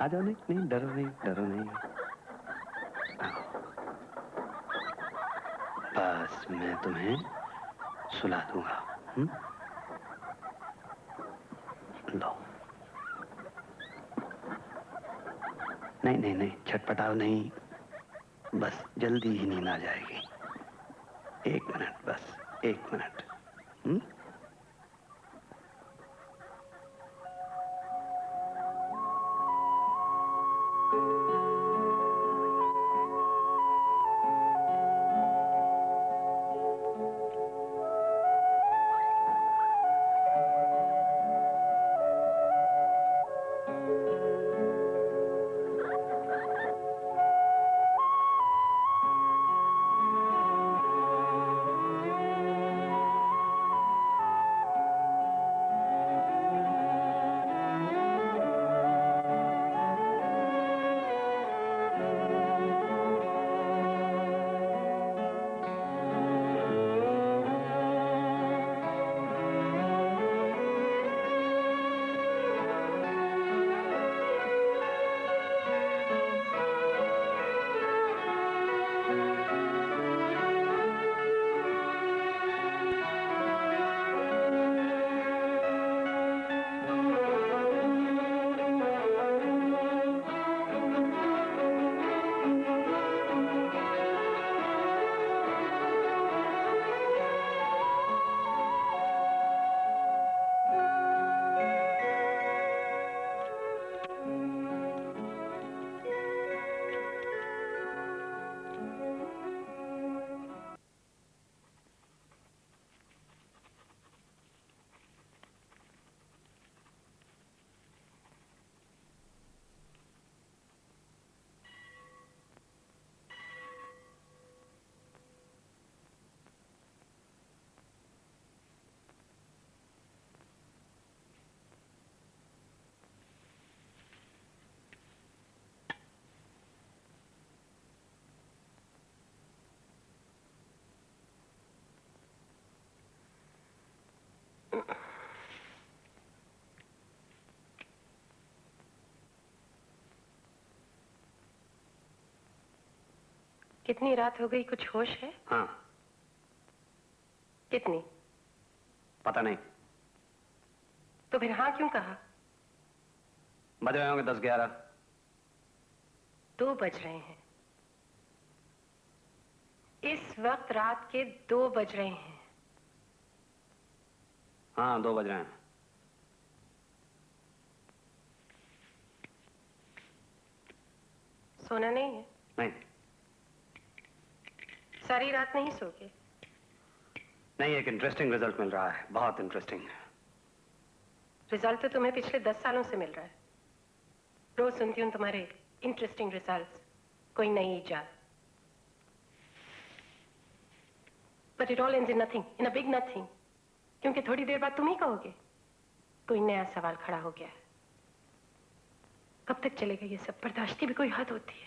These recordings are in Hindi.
जाओ। नहीं नहीं, डरो नहीं, डरो नहीं। बस मैं तुम्हें सुला दूंगा। लो। नहीं नहीं नहीं, छटपटाओ नहीं, बस जल्दी ही नींद आ जाएगी। 1 मिनट, बस 1 मिनट। कितनी रात हो गई, कुछ होश है? हाँ। कितनी? पता नहीं। तो फिर हाँ क्यों कहा? बज रहे होंगे 10-11। 2 बज रहे हैं। इस वक्त रात के 2 बज रहे हैं। हाँ, 2 बज रहे हैं। सोना नहीं है? नहीं। सारी रात नहीं सोगे? नहीं, एक इंटरेस्टिंग रिजल्ट मिल रहा है, बहुत इंटरेस्टिंग। रिजल्ट तो तुम्हें पिछले 10 सालों से मिल रहा है। रोज सुनती हूँ तुम्हारे इंटरेस्टिंग रिजल्ट्स, कोई नई इजाद। But it all ends in nothing, in a big nothing. क्योंकि थोड़ी देर बाद तुम ही कहोगे कोई नया सवाल खड़ा हो गया है। कब तक चलेगा ये सब? बर्दाश्त की भी कोई हद होती है।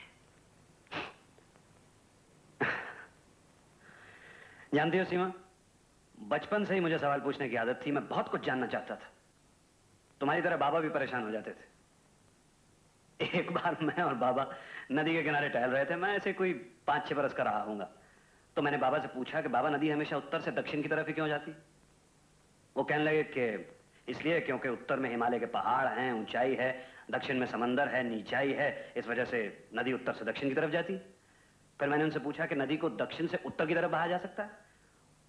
जानती हो सीमा, बचपन से ही मुझे सवाल पूछने की आदत थी। मैं बहुत कुछ जानना चाहता था। तुम्हारी तरह बाबा भी परेशान हो जाते थे। एक बार मैं और बाबा नदी के किनारे टहल रहे थे। मैं ऐसे कोई 5-6 बरस का रहा हूंगा। तो मैंने बाबा से पूछा कि बाबा, नदी हमेशा उत्तर से दक्षिण की तरफ ही क्यों जाती? वो कहने लगे कि इसलिए क्योंकि उत्तर में हिमालय के पहाड़ हैं, ऊंचाई है, दक्षिण में समंदर है, नीचाई है, इस वजह से नदी उत्तर से दक्षिण की तरफ जाती। फिर मैंने उनसे पूछा कि नदी को दक्षिण से उत्तर की तरफ बहा जा सकता है?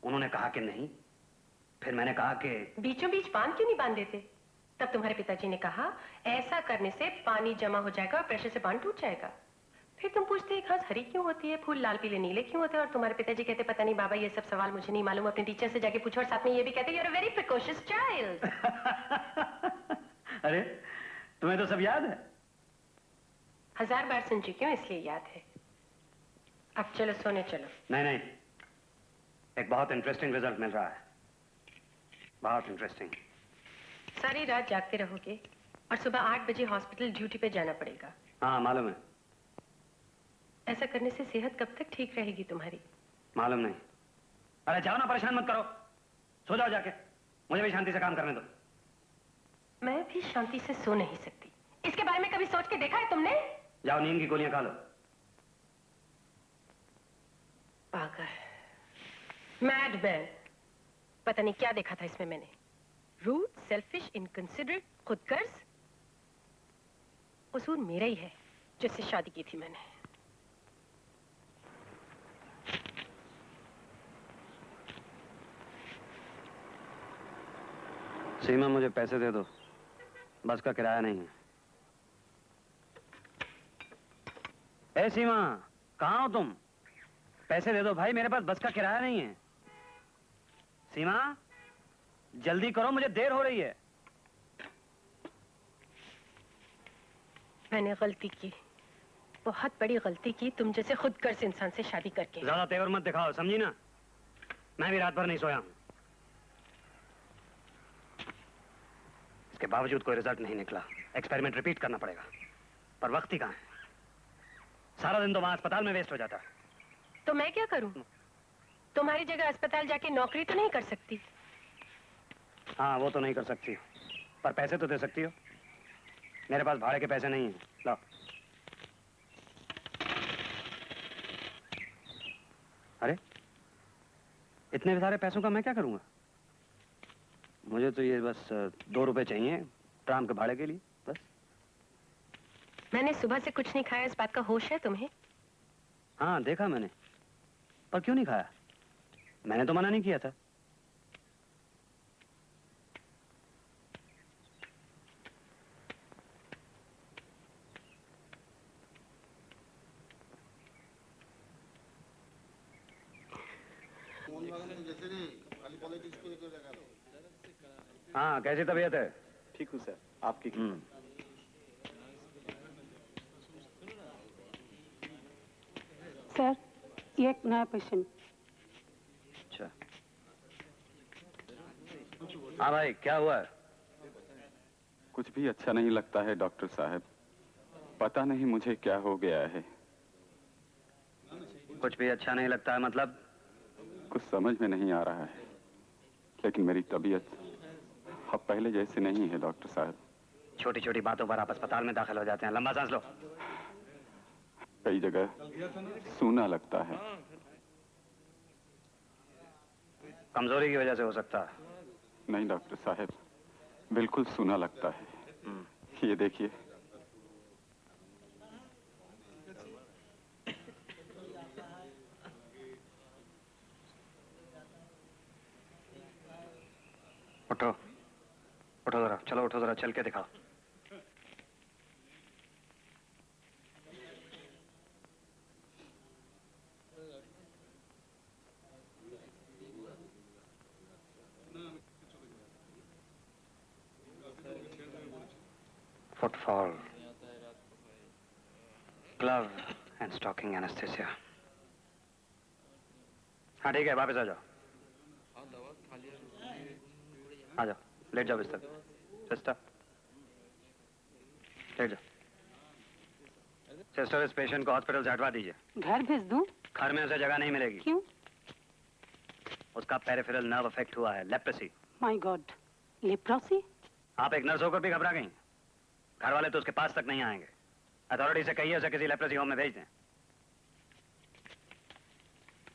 उन्होंने कहा कि नहीं। फिर मैंने कहा कि बीचों बीच बांध क्यों नहीं बांध देते? तब तुम्हारे पिताजी ने कहा ऐसा करने से पानी जमा हो जाएगा और प्रेशर से बांध टूट जाएगा। फिर तुम पूछते घास हरी क्यों होती है, फूल लाल पीले नीले क्यों होते हैं, और तुम्हारे पिताजी कहते पता नहीं बाबा ये सब सवाल मुझे नहीं मालूम, अपने टीचर से जाके पूछो, और साथ में ये भी कहते you are a very precocious child. अरे तुम्हें तो सब याद है। 1000 बार सुन चुकी हूँ, इसलिए याद है। अब चलो सोने चलो। नहीं नहीं, एक बहुत इंटरेस्टिंग रिजल्ट मिल रहा है, बहुत इंटरेस्टिंग। सारी रात जागते रहोगे और सुबह 8 बजे हॉस्पिटल ड्यूटी पे जाना पड़ेगा। हाँ मालूम है। ऐसा करने से सेहत कब तक ठीक रहेगी तुम्हारी? मालूम नहीं। अरे जाओ ना, परेशान मत करो, सो जाओ जाके। मुझे भी शांति से काम करने दो। मैं भी शांति से सो नहीं सकती, इसके बारे में कभी सोच के देखा है तुमने? जाओ नींद की गोलियां खा लो। पागल, मैडमैन। पता नहीं क्या देखा था इसमें मैंने। रूड, सेल्फिश, इनकंसिडरेट, खुदगर्ज। कसूर मेरा ही है जिससे शादी की थी मैंने। सीमा मुझे पैसे दे दो, बस का किराया नहीं है। ए सीमा, कहाँ हो तुम? पैसे दे दो भाई, मेरे पास बस का किराया नहीं है। सीमा, जल्दी करो, मुझे देर हो रही है। मैंने गलती की, बहुत बड़ी गलती की, तुम जैसे खुदगर्ज इंसान से शादी करके। ज्यादा तेवर मत दिखाओ, समझी ना? मैं भी रात भर नहीं सोया हूं। इसके बावजूद कोई रिजल्ट नहीं निकला। एक्सपेरिमेंट रिपीट करना पड़ेगा, पर वक्त ही कहाँ है। सारा दिन तो वहां अस्पताल में वेस्ट हो जाता है। तो मैं क्या करूं? तुम्हारी जगह अस्पताल जाके नौकरी तो नहीं कर सकती? हाँ, वो तो नहीं कर सकती, पर पैसे तो दे सकती हो। मेरे पास भाड़े के पैसे नहीं हैं। लो। अरे, इतने सारे पैसों का मैं क्या करूंगा? मुझे तो ये बस 2 रुपए चाहिए ट्राम के भाड़े के लिए, बस। मैंने सुबह से कुछ नहीं खाया, इस बात का होश है तुम्हें? हाँ, देखा मैंने, पर क्यों नहीं खाया? मैंने तो मना नहीं किया था। हाँ, कैसी तबीयत है? ठीक हूँ सर, आपकी? सर, ये एक नया पेशेंट। अच्छा। हाँ भाई, क्या हुआ है? कुछ भी अच्छा नहीं लगता है डॉक्टर साहब। पता नहीं मुझे क्या हो गया है। कुछ भी अच्छा नहीं लगता है मतलब? कुछ समझ में नहीं आ रहा है, लेकिन मेरी तबीयत अब पहले जैसे नहीं है डॉक्टर साहब। छोटी छोटी बातों पर आप अस्पताल में दाखिल हो जाते हैं। लंबा सांस लो। कई जगह सूना लगता है। कमजोरी की वजह से हो सकता है। नहीं डॉक्टर साहब, बिल्कुल सूना लगता है। ये देखिए। उठो, उठो जरा, चलो उठो जरा, चल के दिखाओ। Footfall, glove and stocking anaesthesia. हाँ ठीक है, वापस आ जाओ। आ जाओ, लेट जाओ बिस्तर। सिस्टर, लेट जाओ। सिस्टर, इस पेशेंट को हॉस्पिटल से हटवा दीजिए। घर भेज दूं? घर में उसे जगह नहीं मिलेगी। क्यों? उसका पेरिफेरल नर्व अफेक्ट हुआ है, लेप्रेसी। My God, leprosy? आप एक नर्स होकर भी घबरा गई। घर वाले तो उसके पास तक नहीं आएंगे। अथॉरिटी से कहिए उसे किसी लेप्रेसी होम में भेज दें।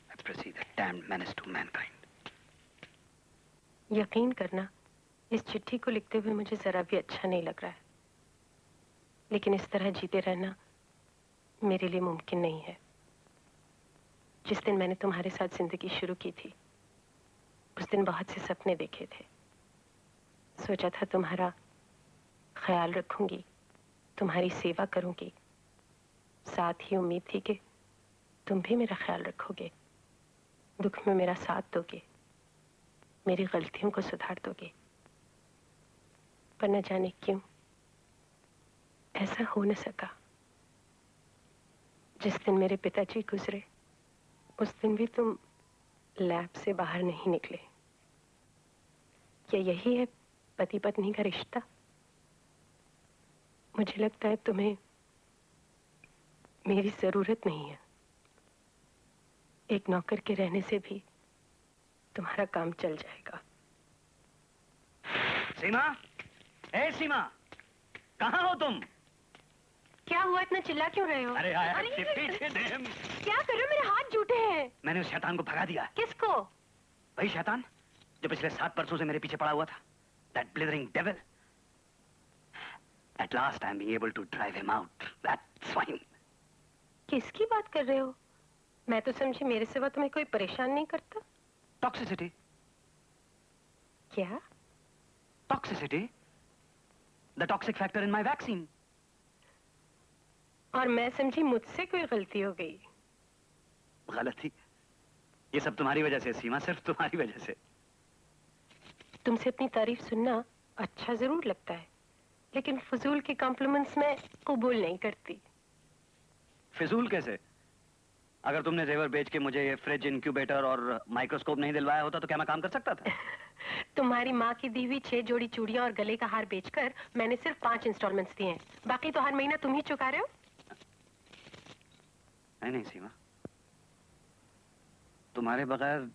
Leprosy, the damned menace to mankind. यकीन करना, इस चिट्ठी को लिखते हुए मुझे जरा भी अच्छा नहीं लग रहा है, लेकिन इस तरह जीते रहना मेरे लिए मुमकिन नहीं है। जिस दिन मैंने तुम्हारे साथ जिंदगी शुरू की थी, उस दिन बहुत से सपने देखे थे। सोचा था तुम्हारा ख्याल रखूंगी, तुम्हारी सेवा करूंगी। साथ ही उम्मीद थी कि तुम भी मेरा ख्याल रखोगे, दुख में मेरा साथ दोगे, मेरी गलतियों को सुधार दोगे। पर न जाने क्यों ऐसा हो न सका। जिस दिन मेरे पिताजी गुजरे, उस दिन भी तुम लैब से बाहर नहीं निकले। क्या यही है पति पत्नी का रिश्ता? मुझे लगता है तुम्हें मेरी जरूरत नहीं है। एक नौकर के रहने से भी तुम्हारा काम चल जाएगा। सीमा, ए सीमा, कहाँ हो तुम? क्या हुआ, इतना चिल्ला क्यों रहे हो? अरे क्या कर रहे हो? मेरे हाथ जूटे हैं। मैंने उस शैतान को भगा दिया। किसको? वही शैतान जो पिछले 7 बरसों से मेरे पीछे पड़ा हुआ था। That blithering devil. At last I'm being able to drive him out. That swine. किसकी बात कर रहे हो? मैं तो समझी मेरे सिवा तुम्हें कोई परेशान नहीं करता। Toxicity. क्या? Toxicity. The toxic factor in my vaccine. और मैं समझी मुझसे कोई गलती हो गई। गलती? ये सब तुम्हारी वजह से सीमा, सिर्फ तुम्हारी वजह से। तुमसे अपनी तारीफ सुनना अच्छा जरूर लगता है, लेकिन फजूल के कॉम्प्लीमेंट्स में कबूल नहीं करती। फिजूल कैसे? अगर तुमने जेवर बेच के मुझे ये फ्रिज, इंक्यूबेटर और माइक्रोस्कोप नहीं दिलवाया होता तो क्या मैं काम कर सकता था? तुम्हारी माँ की दी हुई 6 जोड़ी चूड़ियां और गले का हार बेचकर मैंने सिर्फ 5 इंस्टॉलमेंट्स दिए हैं। बाकी तो हर महीना तुम ही चुका रहे हो। नहीं सीमा, तुम्हारे बगैर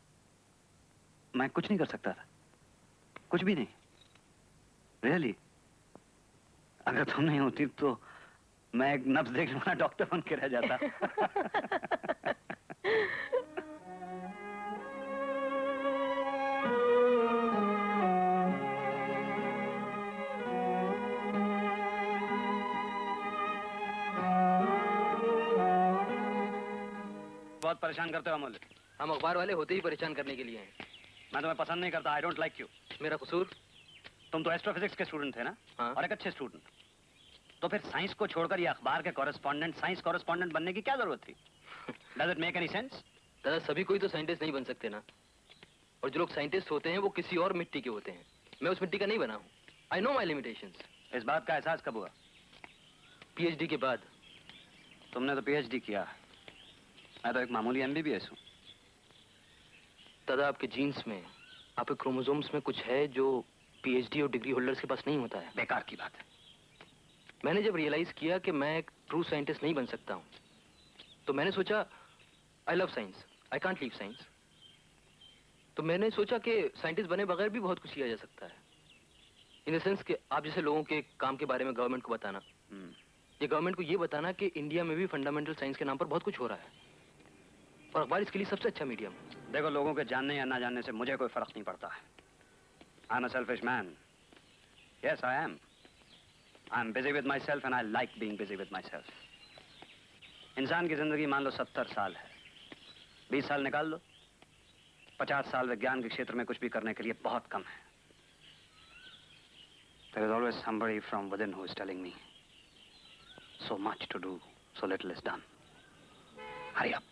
मैं कुछ नहीं कर सकता था, कुछ भी नहीं। रियली, अगर तुम नहीं होती तो मैं एक नब्ज देखने वाला डॉक्टर बन के रह जाता। बहुत परेशान करते हो अमूल्य। हम अखबार वाले होते ही परेशान करने के लिए हैं। मैं तुम्हें पसंद नहीं करता। I don't like you. मेरा कसूर? तुम तो एस्ट्रोफिजिक्स के स्टूडेंट थे ना? हाँ। और एक अच्छे स्टूडेंट। तो फिर साइंस को छोड़कर ये अखबार के कॉरेस्पॉन्डेंट, साइंस कॉरेस्पॉन्डेंट बनने की क्या जरूरत थी? Does it make any sense? दादा, सभी कोई तो साइंटिस्ट नहीं बन सकते ना। और जो लोग साइंटिस्ट होते हैं वो किसी और मिट्टी के होते हैं। मैं उस मिट्टी का नहीं बना हूँ। I know my limitations. इस बात का एहसास कब हुआ? पीएचडी के बाद। तुमने तो पीएचडी किया, मैं तो एक मामूली एमबीबीएस हूँ। दादा, आपके जीन्स में, आपके क्रोमोसोम्स में कुछ है जो पीएचडी और डिग्री होल्डर्स के पास नहीं होता है। बेकार की बात है। मैंने जब रियलाइज किया कि मैं एक ट्रू साइंटिस्ट नहीं बन सकता हूँ, तो मैंने सोचा I love science, I can't leave science. तो मैंने सोचा कि साइंटिस्ट बने बगैर भी बहुत कुछ किया जा सकता है। इन द सेंस कि आप जैसे लोगों के काम के बारे में गवर्नमेंट को बताना, ये गवर्नमेंट को ये बताना कि इंडिया में भी फंडामेंटल साइंस के नाम पर बहुत कुछ हो रहा है, और अखबार इसके लिए सबसे अच्छा मीडियम। देखो, लोगों के जानने या ना जानने से मुझे कोई फर्क नहीं पड़ता है। I am a selfish man. Yes, I am. I am busy with my self and I like being busy with my self. इंसान की जिंदगी मान लो 70 साल है, 20 साल निकाल लो, 50 साल विज्ञान के क्षेत्र में कुछ भी करने के लिए बहुत कम है। There is always somebody from within who is telling me, so much to do, so little is done. Hurry up.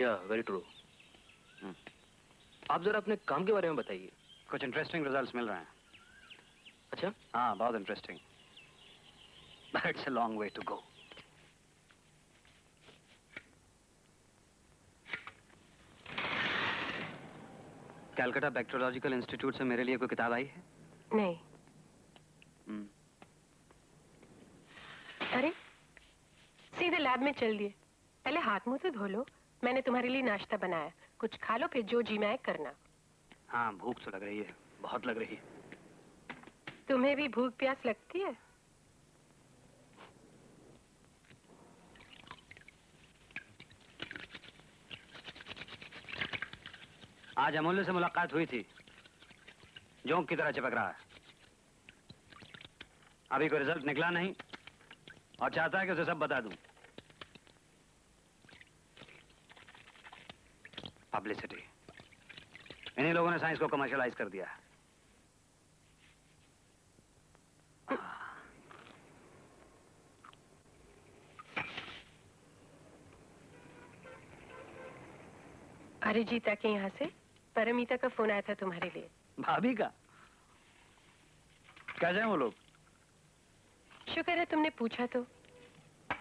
या वेरी ट्रू। आप जरा अपने काम के बारे में बताइए। कुछ इंटरेस्टिंग रिजल्ट्स मिल रहे हैं। अच्छा? हाँ, बहुत interesting. But it's a long way to go. Calcutta bacteriological institute से मेरे लिए कोई किताब आई है? नहीं। अरे, सीधे लैब में चल दिए। पहले हाथ मुंह तो धो लो। मैंने तुम्हारे लिए नाश्ता बनाया, कुछ खा लो, फिर जो जी में आए करना। हाँ, भूख तो लग रही है, बहुत लग रही है। तुम्हें भी भूख प्यास लगती है? आज अमूल्य से मुलाकात हुई थी, जोंक की तरह चिपक रहा है। अभी कोई रिजल्ट निकला नहीं और चाहता है कि उसे सब बता दूं। पब्लिसिटी। इन्हीं लोगों ने साइंस को कमर्शियलाइज कर दिया है। अरिजीता के यहाँ से परमिता का फोन आया था तुम्हारे लिए। भाभी का? कैसे हैं वो लोग? शुक्र है तुमने पूछा तो।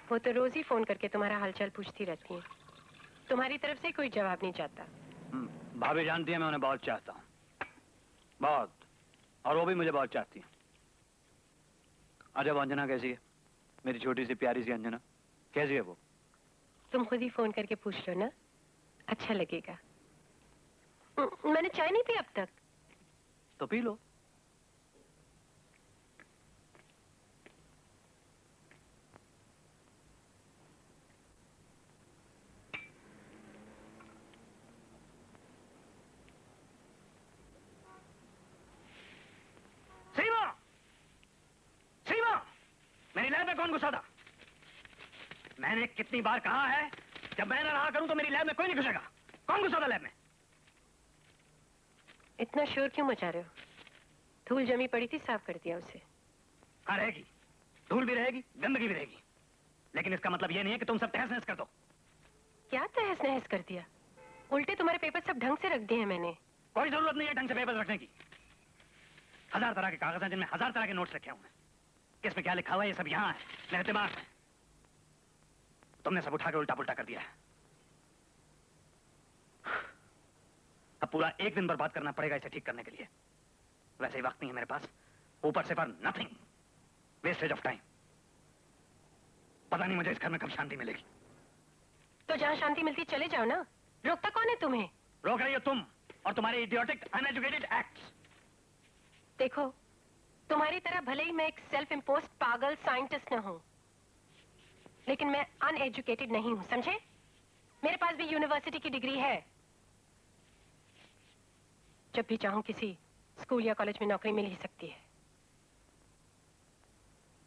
वो तो रोज ही फोन करके तुम्हारा हालचाल पूछती रहती हैं। तुम्हारी तरफ से कोई जवाब नहीं चाहता। भाभी जानती है मैं उन्हें बहुत चाहता हूँ, बहुत, और वो भी मुझे बहुत चाहती है। अच्छा, अंजना कैसी है? मेरी छोटी सी प्यारी सी अंजना कैसी है वो? तुम खुद ही फोन करके पूछ लो ना, अच्छा लगेगा। मैंने चाय नहीं पी अब तक। तो पी लो। मेरी लैब में कौन घुसा था? मैंने कितनी बार कहा है, जब मैं ना रहा करूं तो मेरी लैब में कोई नहीं घुसेगा। कौन घुसा था लैब में? इतना शोर क्यों मचा रहे हो? धूल जमी पड़ी थी, साफ कर दिया उसे। हाँ रहेगी, धूल भी रहेगी, गंदगी भी रहेगी, लेकिन इसका मतलब ये नहीं है कि तुम सब तहस नहस कर दो। क्या तहस नहस कर दिया? उल्टे तुम्हारे पेपर सब ढंग से रख दिए हैं मैंने। कोई जरूरत नहीं है ढंग से पेपर रखने की। 1000 तरह के कागज हैं जिनमें 1000 तरह के नोट्स रखे हुए हैं। किस में क्या लिखा हुआ है ये सब यहाँ है, मेरे दिमाग में। तुमने सब उठा के उल्टा पुल्टा कर दिया है। अब पूरा एक दिन बर्बाद करना पड़ेगा इसे ठीक करने के लिए। वैसे ही वक्त नहीं है मेरे पास, ऊपर से पर नथिंग, वेस्टेज ऑफ टाइम। पता नहीं मुझे इस घर में कब शांति मिलेगी। तो जहाँ शांति मिलती चले जाओ ना, रोकता कौन है तुम्हें? रोक रही हो तुम और तुम्हारे इडियोटिक अनएजुकेटेड एक्ट्स। देखो, तुम्हारी तरह भले ही मैं एक सेल्फ इम्पोज्ड पागल साइंटिस्ट न हूं, लेकिन मैं अनएजुकेटेड नहीं हूं, समझे? मेरे पास भी यूनिवर्सिटी की डिग्री है। जब भी चाहूं किसी स्कूल या कॉलेज में नौकरी मिल ही सकती है।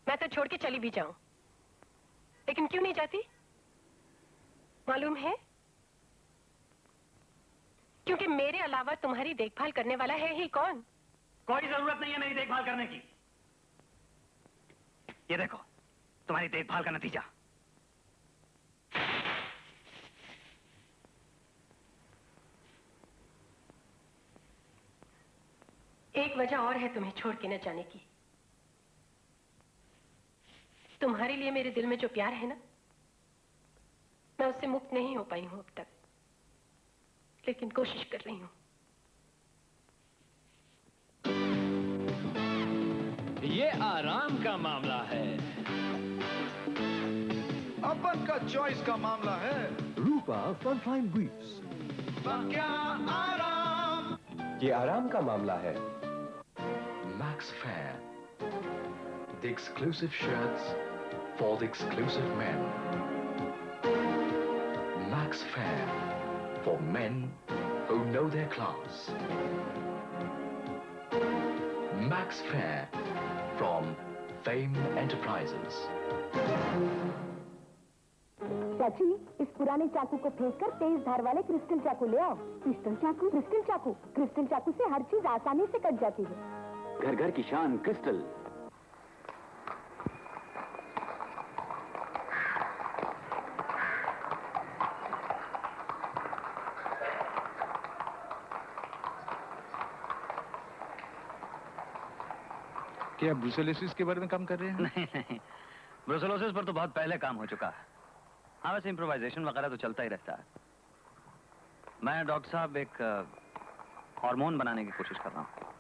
मैं तो छोड़ के चली भी जाऊं, लेकिन क्यों नहीं जाती मालूम है? क्योंकि मेरे अलावा तुम्हारी देखभाल करने वाला है ही कौन? कोई जरूरत नहीं है मेरी देखभाल करने की। ये देखो तुम्हारी देखभाल का नतीजा। एक वजह और है तुम्हें छोड़ के न जाने की। तुम्हारे लिए मेरे दिल में जो प्यार है ना, मैं उससे मुक्त नहीं हो पाई हूं अब तक, लेकिन कोशिश कर रही हूं। ये आराम का मामला है। अपन का चॉइस का मामला है। रूपा फ्रंटलाइन ब्रीफ्स। क्या आराम। ये आराम का मामला है। Max Fair, the exclusive shirts for the exclusive men. Max Fair, for men who know their class. Max Fair, from Fame Enterprises. चाची, इस पुराने चाकू को फेंककर तेज धार वाले क्रिस्टल चाकू ले आओ। क्रिस्टल चाकू? क्रिस्टल चाकू? क्रिस्टल चाकू से हर चीज आसानी से कट जाती है। घर घर की शान क्रिस्टल। क्या ब्रुसेलोसिस के बारे में काम कर रहे हैं? नहीं, ब्रुसेलोसिस पर तो बहुत पहले काम हो चुका है। हाँ वैसे इम्प्रोवाइजेशन वगैरह तो चलता ही रहता है। मैं डॉक्टर साहब एक हार्मोन बनाने की कोशिश कर रहा हूँ।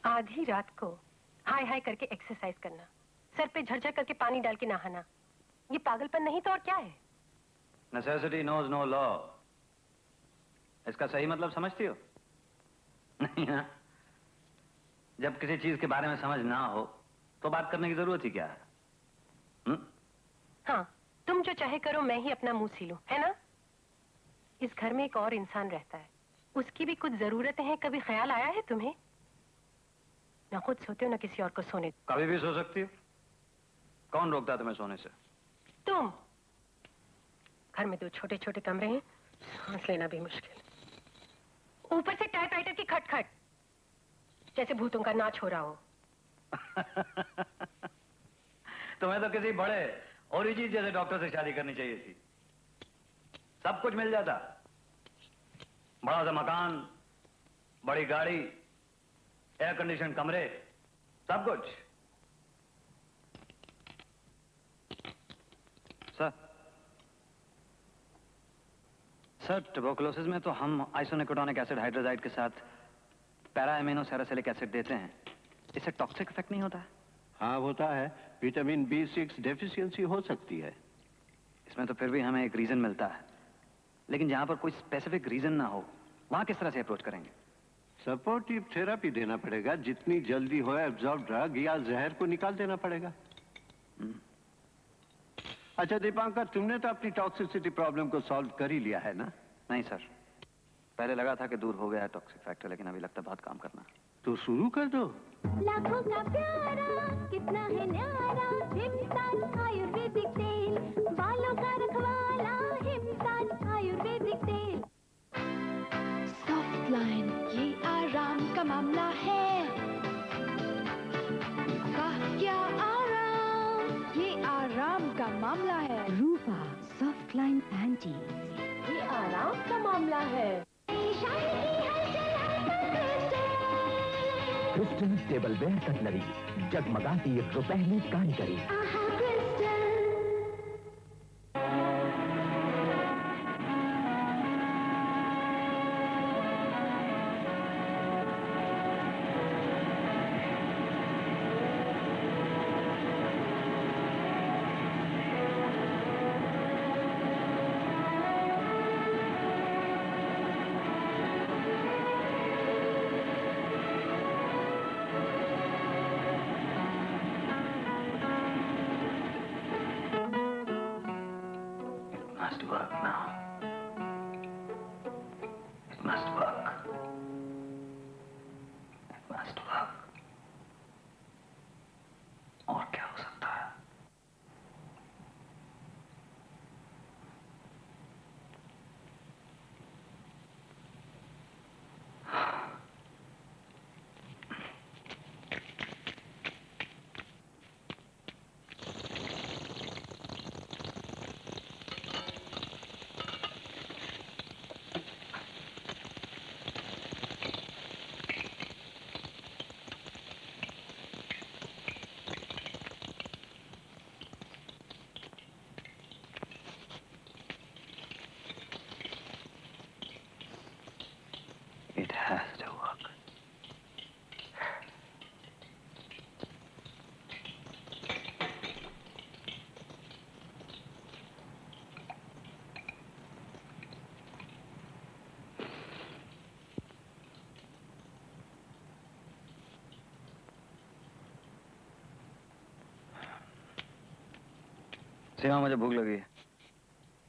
आधी रात को हाय हाय करके एक्सरसाइज करना, सर पे झरझर करके पानी डाल के नहाना, ये पागलपन नहीं तो और क्या है? Necessity knows no law. इसका सही मतलब समझती हो? नहीं ना? जब किसी चीज के बारे में समझ ना हो तो बात करने की जरूरत ही क्या है? हाँ, तुम जो चाहे करो, मैं ही अपना मुंह सीलूं, है ना? इस घर में एक और इंसान रहता है, उसकी भी कुछ जरूरतें हैं। कभी ख्याल आया है तुम्हें? ना खुद सोते हो ना किसी और को सोने। कभी भी सो सकती हो। कौन रोकता है तुम्हें सोने से? तुम। घर में 2 छोटे छोटे कमरे हैं, सांस लेना भी मुश्किल, ऊपर से टाइपराइटर की खटखट, जैसे भूतों का नाच हो रहा हो। तुम्हें तो किसी बड़े ओरिजिन जैसे डॉक्टर से शादी करनी चाहिए थी। सब कुछ मिल जाता, बड़ा सा मकान, बड़ी गाड़ी, एयर कंडीशन कमरे, सब कुछ। सर ट्यूबरकुलोसिस में तो हम आइसोनिकोटोनिक एसिड हाइड्रोजाइड के साथ पैराएमिनोसैलिसिलिक एसिड देते हैं। इससे टॉक्सिक इफेक्ट नहीं होता है? हाँ होता है, विटामिन B6 डेफिशिएंसी हो सकती है। इसमें तो फिर भी हमें एक रीजन मिलता है, लेकिन जहां पर कोई स्पेसिफिक रीजन ना हो वहां किस तरह से अप्रोच करेंगे? सपोर्टिव थेरेपी देना पड़ेगा, जितनी जल्दी हो एब्जॉर्ब ड्रग या जहर को निकाल देना पड़ेगा। अच्छा दीपांकर, तुमने तो अपनी टॉक्सिसिटी प्रॉब्लम को सॉल्व कर ही लिया है ना? नहीं सर, पहले लगा था कि दूर हो गया है टॉक्सिक फैक्टर, लेकिन अभी लगता है बहुत काम करना है। तो शुरू कर दो। लाखों का प्यारा कितना है न्यारा, हिमताज आयुर्वेदिक तेल, बालों का रखवाला हिमताज आयुर्वेदिक तेल। सॉफ्ट लाइन, ये आराम का मामला है। वाह क्या आराम, ये आराम का मामला है। रूपा सॉफ्ट लाइन पैंटी, ये आराम का मामला है। क्रिस्टल टेबलवेयर कटलरी, जगमगाती रुपहली कारीगरी। Must work now. It must work. It must work. और क्या हो सकता है? It has to work. सीमा, मुझे भूख लगी है।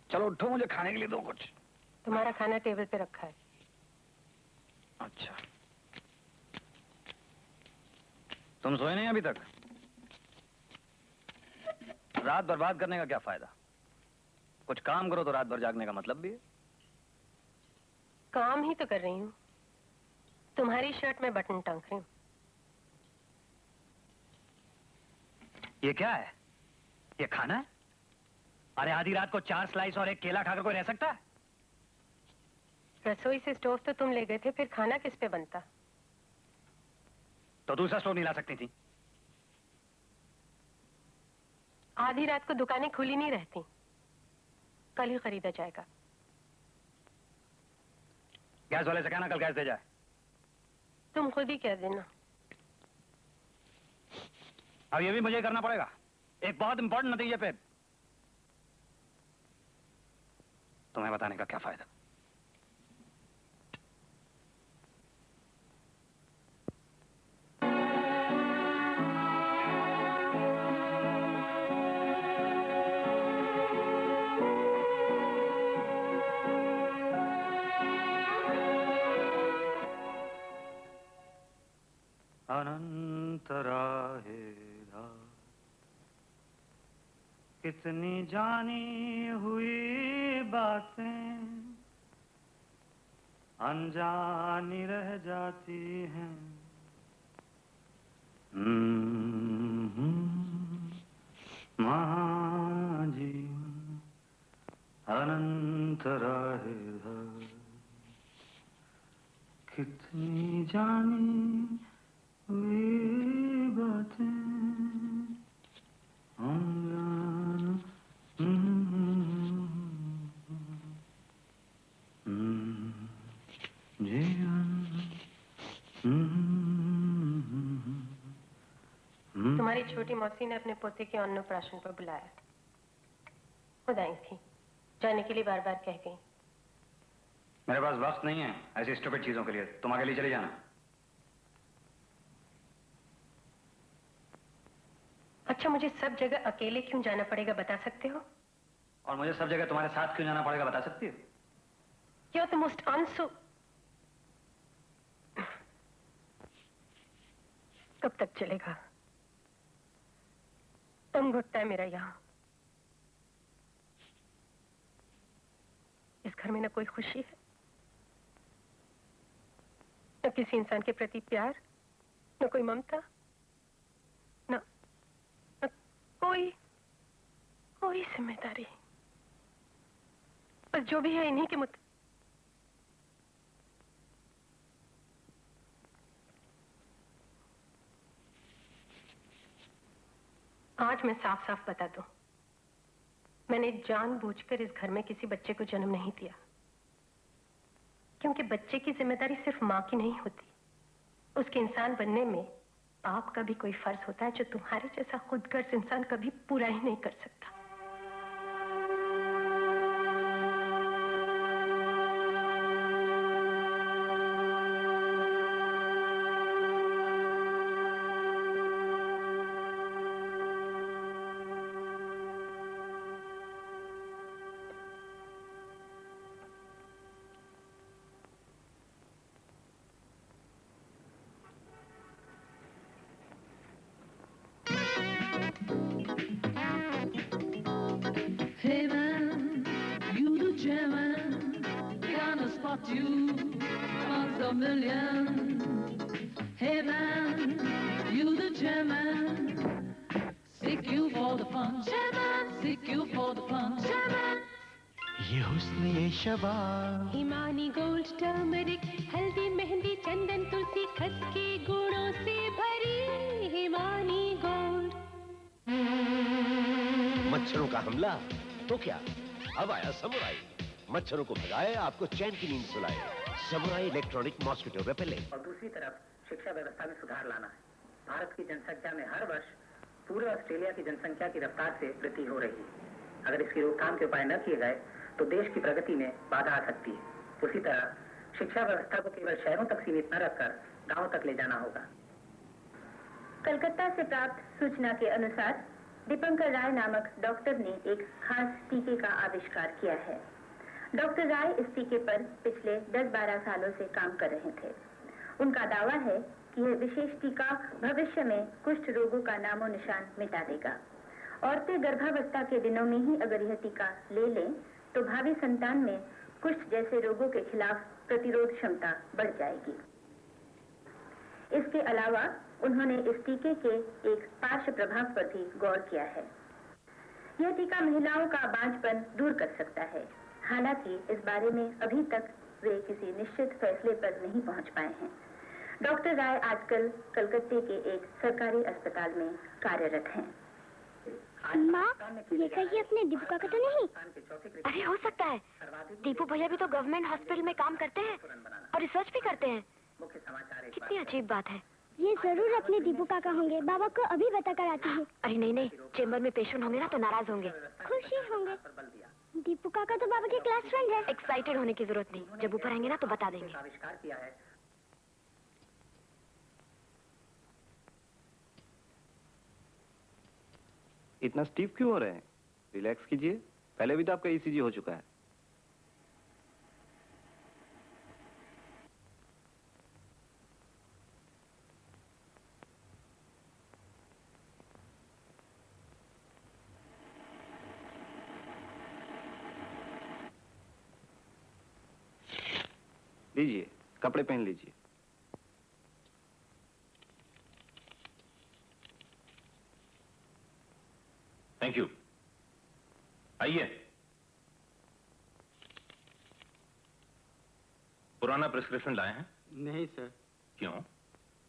चलो उठो, मुझे खाने के लिए दो कुछ। तुम्हारा खाना टेबल पे रखा है। अच्छा, तुम सोए नहीं अभी तक? रात बर्बाद करने का क्या फायदा? कुछ काम करो तो रात भर जागने का मतलब भी है। काम ही तो कर रही हूँ, तुम्हारी शर्ट में बटन टांग रही हूँ। ये क्या है? ये खाना है? अरे आधी रात को 4 स्लाइस और एक केला खाकर कोई रह सकता है? रसोई से स्टोव तो तुम ले गए थे, फिर खाना किस पे बनता? तो दूसरा स्टोव नहीं ला सकती थी? आधी रात को दुकानें खुली नहीं रहती, कल ही खरीदा जाएगा। गैस वाले से कहना कल गैस दे जाए। तुम खुद ही कह देना। अब ये भी मुझे करना पड़ेगा, एक बहुत इंपॉर्टेंट नतीजे पे। तुम्हें बताने का क्या फायदा? अनंत राहे कितनी जानी हुई बातें अनजानी रह जाती हैं। महाजीवन अनंत राहे कितनी जानी हुई बातें तुम्हारी छोटी मौसी ने अपने पोते के अन्नप्राशन पर बुलाया। खुद आई थी, जाने के लिए बार बार कह गई। मेरे पास वक्त नहीं है ऐसी स्टूपिड चीजों के लिए, तुम अकेली चली जाना। अच्छा, मुझे सब जगह अकेले क्यों जाना पड़ेगा बता सकते हो? और मुझे सब जगह तुम्हारे साथ क्यों जाना पड़ेगा बता सकती हो? You're the most कब तक चलेगा? दम घुटता है मेरा यहाँ। इस घर में न कोई खुशी है, न किसी इंसान के प्रति प्यार, न कोई ममता, न कोई जिम्मेदारी। बस जो भी है इन्हीं के आज मैं साफ साफ बता दूं, मैंने जानबूझकर इस घर में किसी बच्चे को जन्म नहीं दिया, क्योंकि बच्चे की जिम्मेदारी सिर्फ माँ की नहीं होती। उसके इंसान बनने में बाप का भी कोई फर्ज होता है, जो तुम्हारे जैसा खुदगर्ज इंसान कभी पूरा ही नहीं कर सकता। You amongst a million. Hey man, you the German. Sick you for the fun, German. Sick you for the fun, German. ये हुस्न ये शबाब, हिमानी गोल्ड टर्मरिक, हल्दी मेहंदी चंदन तुलसी खस के गुणों से भरी हिमानी गोल्ड। मच्छरों का हमला तो क्या, अब आया समुराई। मच्छरों को भगाए, आपको चैन की नींद सुलाए। Samurai electronic mosquito repellent. और दूसरी तरफ शिक्षा व्यवस्था में सुधार लाना है। भारत की जनसंख्या में हर वर्ष पूरे ऑस्ट्रेलिया की जनसंख्या की रफ्तार से वृद्धि हो रही है। अगर इसकी रोकथाम के उपाय न किए गए तो देश की प्रगति में बाधा आ सकती है। उसी तरह शिक्षा व्यवस्था को केवल शहरों तक सीमित न रखकर गाँव तक ले जाना होगा। कलकत्ता से प्राप्त सूचना के अनुसार दीपंकर राय नामक डॉक्टर ने एक खास टीके का आविष्कार किया है। डॉक्टर राय इस टीके पर पिछले 10-12 सालों से काम कर रहे थे। उनका दावा है कि यह विशेष टीका भविष्य में कुष्ठ रोगों का नामो निशान मिटा देगा। औरतें गर्भावस्था के दिनों में ही अगर यह टीका ले लें तो भावी संतान में कुष्ठ जैसे रोगों के खिलाफ प्रतिरोध क्षमता बढ़ जाएगी। इसके अलावा उन्होंने इस टीके के एक पार्श्व प्रभाव पर भी गौर किया है। यह टीका महिलाओं का बांझपन दूर कर सकता है। हालांकि इस बारे में अभी तक वे किसी निश्चित फैसले पर नहीं पहुंच पाए हैं। डॉक्टर राय आजकल कलकत्ते के एक सरकारी अस्पताल में कार्यरत हैं। माँ, ये कहिए अपने दीपू का तो नहीं? अरे हो सकता है, दीपू भैया भी तो गवर्नमेंट हॉस्पिटल में काम करते हैं और रिसर्च भी करते हैं। कितनी अजीब बात है। ये जरूर अपने दीपू काका होंगे। बाबा को अभी बता कर आती हूँ। अरे नहीं नहीं, चेम्बर में पेशेंट होंगे ना तो नाराज होंगे। खुश ही होंगे। दीपू काका तो बाबा के क्लास फ्रेंड है। एक्साइटेड होने की जरूरत नहीं, जब ऊपर आएंगे ना तो बता देंगे। आविष्कार किया है। इतना स्टीफ क्यों हो रहे हैं? रिलैक्स कीजिए, पहले भी तो आपका ईसीजी हो चुका है। लीजिए, कपड़े पहन लीजिए। Thank you. आइए। पुराना प्रिस्क्रिप्शन लाए हैं? नहीं सर। क्यों?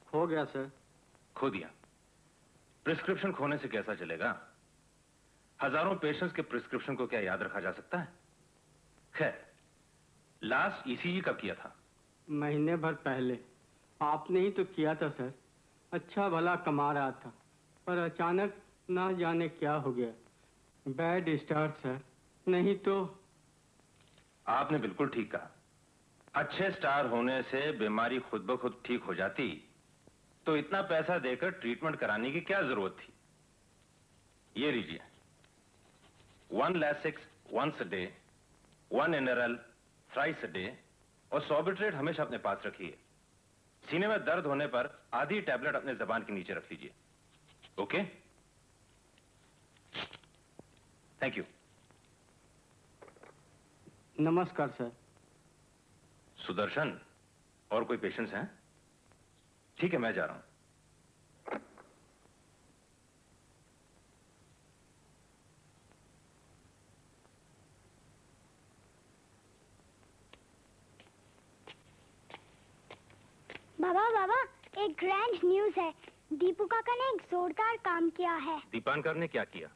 खो गया सर। खो दिया? प्रिस्क्रिप्शन खोने से कैसा चलेगा? हजारों पेशेंट्स के प्रिस्क्रिप्शन को क्या याद रखा जा सकता है? खैर, लास्ट ईसीजी कब किया था? महीने भर पहले। आपने ही तो किया था सर। अच्छा भला कमा रहा था, पर अचानक ना जाने क्या हो गया। बैड स्टार्ट सर, नहीं तो। आपने बिल्कुल ठीक कहा। अच्छे स्टार होने से बीमारी खुद ब खुद ठीक हो जाती तो इतना पैसा देकर ट्रीटमेंट कराने की क्या जरूरत थी? ये लीजिए, 1 Lasix once a day, 1 Eneral thrice a day और Sorbitrate हमेशा अपने पास रखिए। सीने में दर्द होने पर आधी टैबलेट अपने जबान के नीचे रख लीजिए। ओके? Thank you. नमस्कार सर। सुदर्शन, और कोई पेशेंट्स हैं? ठीक है, मैं जा रहा हूं। बाबा बाबा, एक ग्रैंड न्यूज है। दीपू काका ने एक जोरदार काम किया है। दीपांकर ने क्या किया?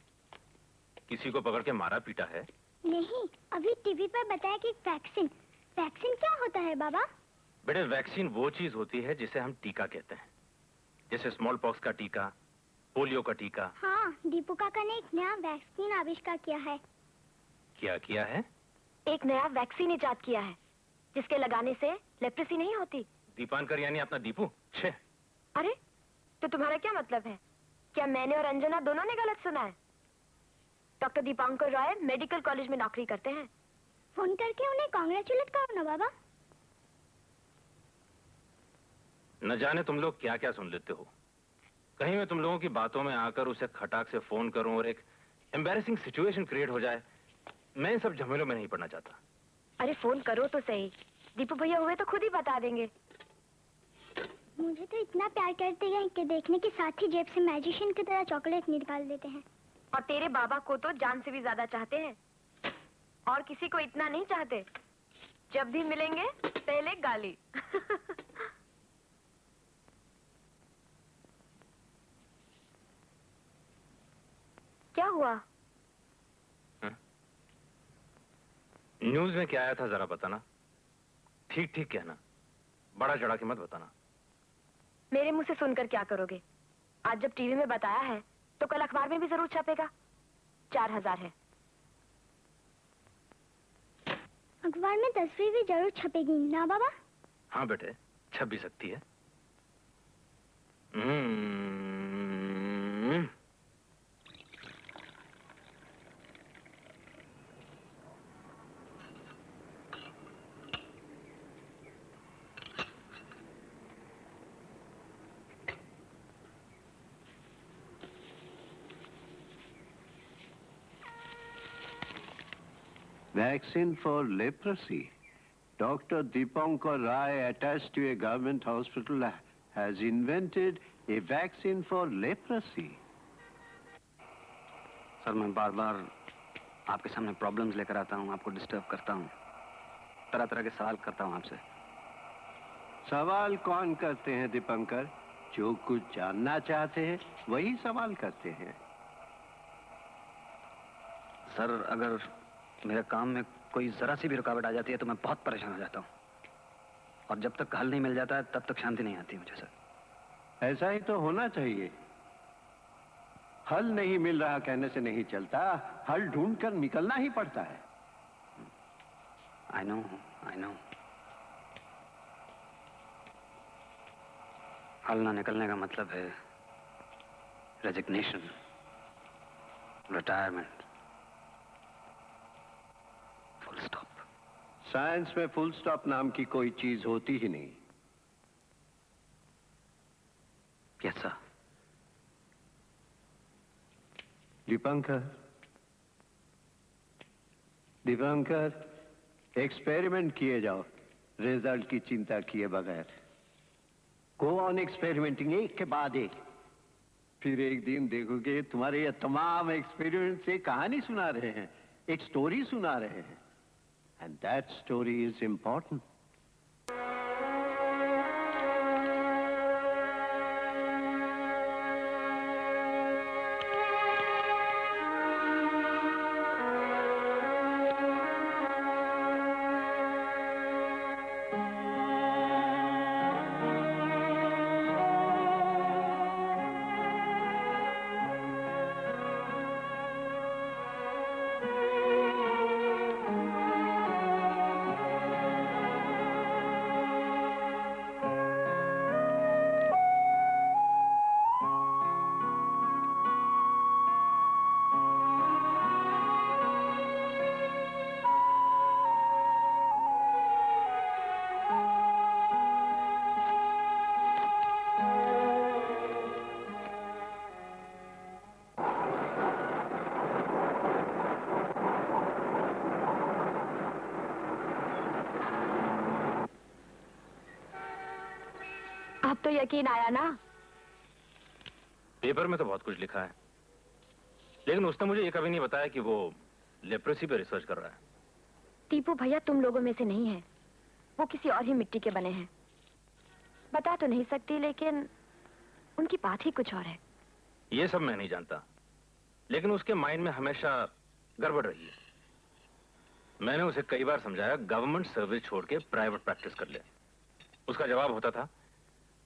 किसी को पकड़ के मारा पीटा है? नहीं, अभी टीवी पर बताया कि वैक्सीन। वैक्सीन क्या होता है बाबा? बेटे, वैक्सीन वो चीज होती है जिसे हम टीका कहते हैं, जैसे स्मॉल पॉक्स का टीका, पोलियो का टीका। हाँ, दीपू काका ने एक नया वैक्सीन आविष्कार किया है। क्या किया है? एक नया वैक्सीन इजाद किया है जिसके लगाने से लेप्रेसी नहीं होती। दीपांकर यानी अपना दीपू? छे। अरे, तो तुम्हारा क्या मतलब है? क्या मैंने और अंजना दोनों ने गलत सुना है? डॉक्टर दीपांकर राय मेडिकल कॉलेज में नौकरी करते हैं। फोन करके उन्हें कांग्रेचुलेट करो ना बाबा। न जाने तुम लोग क्या क्या सुन लेते हो। कहीं मैं तुम लोगों की बातों में आकर उसे खटाक से फोन करूं और एक एम्बैरेसिंग सिचुएशन क्रिएट हो जाए। मैं इन सब झमेलों में नहीं पड़ना चाहता। अरे फोन करो तो सही, दीपू भैया हुए तो खुद ही बता देंगे। मुझे तो इतना प्यार करते हैं कि देखने के साथ ही जेब से मैजिशियन की तरह चॉकलेट निकाल देते हैं। और तेरे बाबा को तो जान से भी ज्यादा चाहते हैं, और किसी को इतना नहीं चाहते। जब भी मिलेंगे पहले गाली। क्या हुआ? न्यूज में क्या आया था जरा बताना। ठीक ठीक कहना, बड़ा चढ़ा के मत बताना। मेरे मुंह से सुनकर क्या करोगे? आज जब टीवी में बताया है तो कल अखबार में भी जरूर छपेगा। 4000 है। अखबार में तस्वीर भी जरूर छपेगी ना बाबा? हाँ बेटे, छप भी सकती है। Vaccine for leprosy. Dr. Deepankar Rai, attached to a government hospital, has invented a vaccine for leprosy. Sir, मैं बार बार आपके सामने प्रॉब्लम्स लेकर आता हूँ, आपको डिस्टर्ब करता हूँ, तरह तरह के सवाल करता हूँ आपसे। सवाल कौन करते हैं दीपंकर? जो कुछ जानना चाहते हैं वही सवाल करते हैं। सर, अगर मेरे काम में कोई जरा सी भी रुकावट आ जाती है तो मैं बहुत परेशान हो जाता हूँ, और जब तक हल नहीं मिल जाता है तब तक शांति नहीं आती मुझे सर। ऐसा ही तो होना चाहिए। हल नहीं मिल रहा कहने से नहीं चलता, हल ढूंढकर निकलना ही पड़ता है। I know, I know. हल ना निकलने का मतलब है resignation, retirement, full stop. Science में फुल स्टॉप नाम की कोई चीज होती ही नहीं। Yes sir. दीपंकर, एक्सपेरिमेंट किए जाओ रिजल्ट की चिंता किए बगैर। गो ऑन एक्सपेरिमेंटिंग, एक के बाद एक। फिर एक दिन देखोगे तुम्हारे ये तमाम एक्सपेरिमेंट से कहानी सुना रहे हैं, एक स्टोरी सुना रहे हैं, and that story is important. अब तो यकीन आया ना? पेपर में तो बहुत कुछ लिखा है, लेकिन उसने मुझे ये कभी नहीं बताया कि वो लेप्रोसी पे रिसर्च कर रहा है। टीपू भैया तुम लोगों में से नहीं है, वो किसी और ही मिट्टी के बने हैं। बता तो नहीं सकती, लेकिन उनकी बात ही कुछ और है। ये सब मैं नहीं जानता, लेकिन उसके माइंड में हमेशा गड़बड़ रही है। मैंने उसे कई बार समझाया गवर्नमेंट सर्विस छोड़ के प्राइवेट प्रैक्टिस कर ले। उसका जवाब होता था,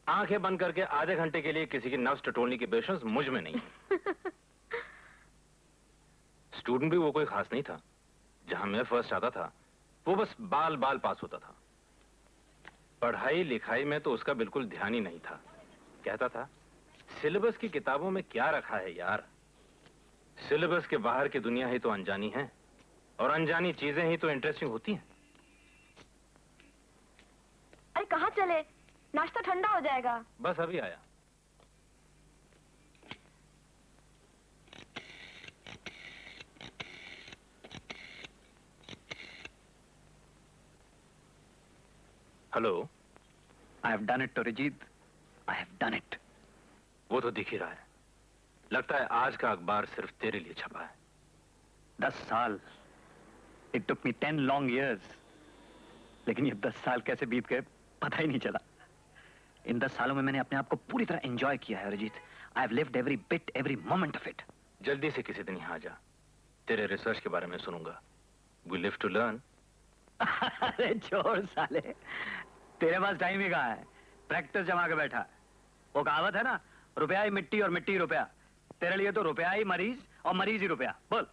आंखें बंद करके आधे घंटे के लिए किसी की नब्ज टटोलने की पेशेंस मुझ में नहीं है। स्टूडेंट भी वो कोई खास नहीं था। जहां मैं फर्स्ट आता था वो बस बाल बाल पास होता था। पढ़ाई लिखाई में तो उसका बिल्कुल ध्यान ही नहीं था। कहता था, सिलेबस की किताबों में क्या रखा है यार, सिलेबस के बाहर की दुनिया ही तो अनजानी है, और अनजानी चीजें ही तो इंटरेस्टिंग होती हैं। अरे कहाँ चले, नाश्ता ठंडा हो जाएगा। बस अभी आया। Hello. I have done it Arijit, I have done it. वो तो दिख ही रहा है। लगता है आज का अखबार सिर्फ तेरे लिए छपा है। 10 साल। It took me 10 long years. लेकिन ये 10 साल कैसे बीत गए पता ही नहीं चला। इन 10 सालों में मैंने अपने आप को पूरी तरह एंजॉय किया है Arijit. I have lived every bit, every moment of it. जल्दी से किसी दिन यहाँ जा, तेरे रिसर्च के बारे में सुनूंगा। We live to learn. अरे छोड़ साले, तेरे पास टाइम ही कहाँ है, प्रैक्टिस जमा के बैठा। वो कहावत है ना, रुपया ही मिट्टी और मिट्टी ही रुपया। तेरे लिए तो रुपया ही मरीज और मरीज ही रुपया। बोल।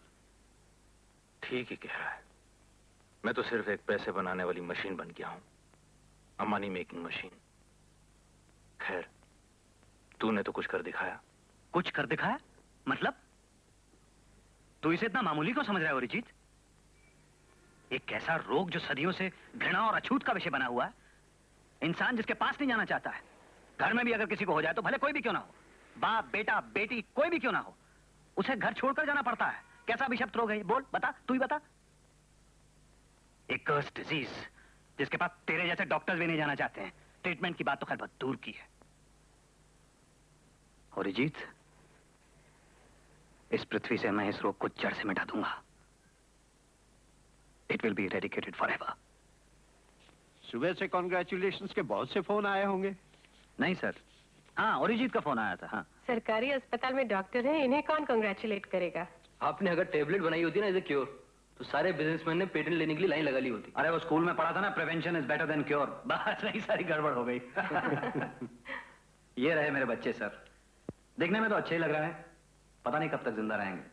ठीक ही कह रहा है। मैं तो सिर्फ एक पैसे बनाने वाली मशीन बन गया हूं, अ मनी मेकिंग मशीन। खैर, तूने तो कुछ कर दिखाया। कुछ कर दिखाया मतलब? तू इसे इतना मामूली क्यों समझ रहा है अरिजीत? एक ऐसा रोग जो सदियों से घृणा और अछूत का विषय बना हुआ है। इंसान जिसके पास नहीं जाना चाहता है। घर में भी अगर किसी को हो जाए तो भले कोई भी क्यों ना हो, बाप बेटा बेटी कोई भी क्यों ना हो, उसे घर छोड़कर जाना पड़ता है। कैसा अभिशप्त रोग है? बोल, बता, तू ही बता। एक कर्स डिजीज जिसके पास तेरे जैसे डॉक्टर्स भी नहीं जाना चाहते हैं। ट्रीटमेंट की बात तो खैर बहुत दूर की है। अरिजीत, इस पृथ्वी से मैं इस रोग को जड़ से मिटा दूंगा। It will be eradicated forever. सुबह से कॉन्ग्रेचुलेशंस के बहुत से फोन आए होंगे। नहीं सर, हाँ अरिजीत का फोन आया था। हाँ, सरकारी अस्पताल में डॉक्टर हैं, इन्हें कौन कांग्रेचुलेट करेगा? आपने अगर टेबलेट बनाई होती ना एज ए क्योर, तो सारे बिजनेसमैन ने पेटेंट लेने के लिए लाइन लगा ली होती। अरे वो स्कूल में पढ़ा था ना, prevention is better than cure. बस नहीं, सारी गड़बड़ हो गई। ये रहे मेरे बच्चे सर। देखने में तो अच्छे ही लग रहा है, पता नहीं कब तक जिंदा रहेंगे।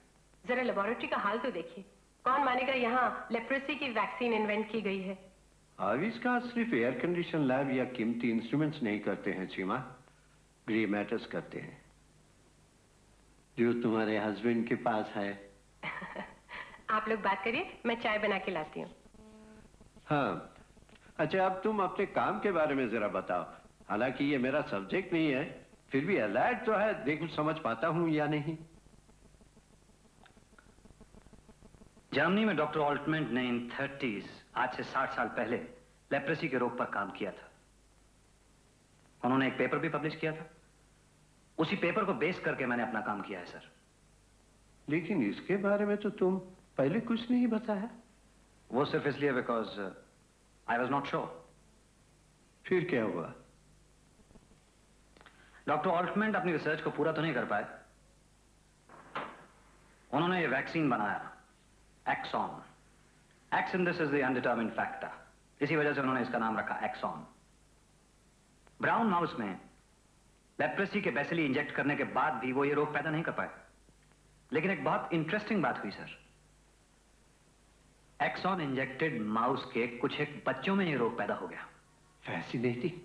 जरा लेबोरेटरी का हाल तो देखिए। कौन मानेगा यहाँ लेप्रोसी की वैक्सीन इन्वेंट की गई है। आविष्कार सिर्फ एयर कंडीशन लैब या कीमती इंस्ट्रूमेंट्स नहीं करते हैं सीमा, ग्रे मैटर्स करते हैं, जो तुम्हारे हस्बैंड के पास है। आप लोग बात करिए, मैं चाय बना के लाती हूँ। हाँ, अच्छा अब तुम अपने काम के बारे में जरा बताओ। हालांकि ये मेरा सब्जेक्ट नहीं है, फिर भी अलर्ट तो है, देखो समझ पाता हूँ या नहीं। जर्मनी में डॉक्टर ऑल्टमेंट ने इन 30s, आज से 60 साल पहले, लेप्रेसी के रोग पर काम किया था। उन्होंने एक पेपर भी पब्लिश किया था। उसी पेपर को बेस करके मैंने अपना काम किया है सर। लेकिन इसके बारे में तो तुम पहले कुछ नहीं बताया। वो सिर्फ इसलिए because I was not sure. फिर क्या हुआ? डॉक्टर ऑल्टमेंट अपनी रिसर्च को पूरा तो नहीं कर पाए। उन्होंने ये वैक्सीन बनाया, Exon. X in this is the undetermined factor, इसी वजह से उन्होंने इसका नाम रखा एक्सॉन। ब्राउन माउस में लेप्रेसी के बेसिली इंजेक्ट करने के बाद भी वो ये रोग पैदा नहीं कर पाए। लेकिन एक बहुत इंटरेस्टिंग बात हुई सर। एक्सॉन इंजेक्टेड माउस के कुछ एक बच्चों में ये रोग पैदा हो गया। फैसिनेटिंग।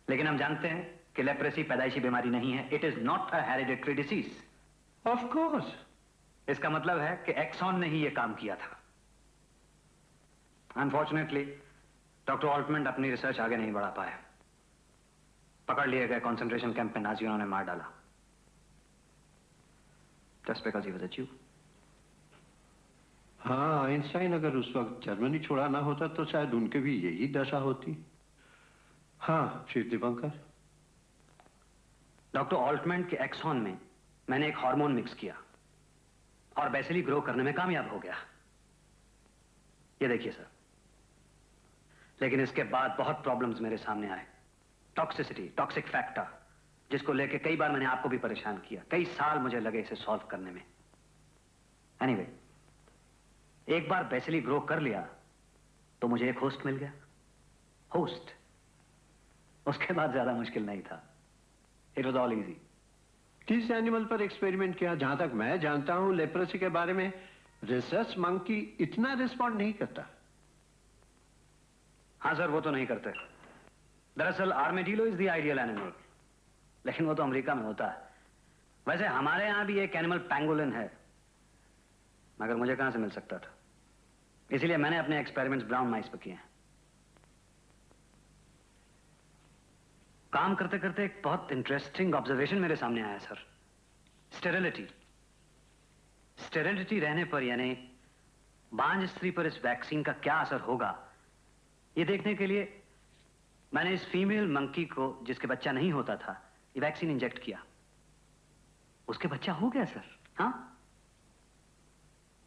लेकिन हम जानते हैं कि लेप्रेसी पैदाइशी बीमारी नहीं है। It is not a hereditary disease. Of course. इसका मतलब है कि एक्सॉन ने ही ये काम किया था। अनफॉर्चुनेटली डॉक्टर ऑल्टमेंट अपनी रिसर्च आगे नहीं बढ़ा पाए। पकड़ लिए गए, कंसंट्रेशन कैंप में नाजियों ने मार डाला। Just because he was a Jew. हाँ, आइंस्टाइन अगर उस वक्त जर्मनी छोड़ा ना होता तो शायद उनके भी यही दशा होती। हाँ, फिर दीपंकर। डॉक्टर ऑल्टमेंट के एक्सॉन में मैंने एक हार्मोन मिक्स किया और बेसिली ग्रो करने में कामयाब हो गया। ये देखिए सर। लेकिन इसके बाद बहुत प्रॉब्लम्स मेरे सामने आए। टॉक्सिसिटी, टॉक्सिक फैक्टर, जिसको लेके कई बार मैंने आपको भी परेशान किया। कई साल मुझे लगे इसे सॉल्व करने में। एनीवे, एक बार बेसिली ग्रो कर लिया तो मुझे एक होस्ट मिल गया। होस्ट। उसके बाद ज्यादा मुश्किल नहीं था। It was all easy. किस एनिमल पर एक्सपेरिमेंट किया? जहां तक मैं जानता हूं लेप्रोसी के बारे में रिसर्च मंकी इतना रिस्पॉन्ड नहीं करता। हाँ सर, वो तो नहीं करते। दरअसल आर्मेडिलो इज द आइडियल एनिमल, लेकिन वो तो अमेरिका में होता है। वैसे हमारे यहां भी एक एनिमल पैंगोलिन है, मगर मुझे कहां से मिल सकता था। इसीलिए मैंने अपने एक्सपेरिमेंट्स ब्राउन माइस पर किए हैं। काम करते करते एक बहुत इंटरेस्टिंग ऑब्जर्वेशन मेरे सामने आया सर। स्टेरिलिटी। स्टेरिलिटी रहने पर, यानी बांझ स्त्री पर इस वैक्सीन का क्या असर होगा, ये देखने के लिए मैंने इस फीमेल मंकी को, जिसके बच्चा नहीं होता था, ये वैक्सीन इंजेक्ट किया। उसके बच्चा हो गया सर। हाँ,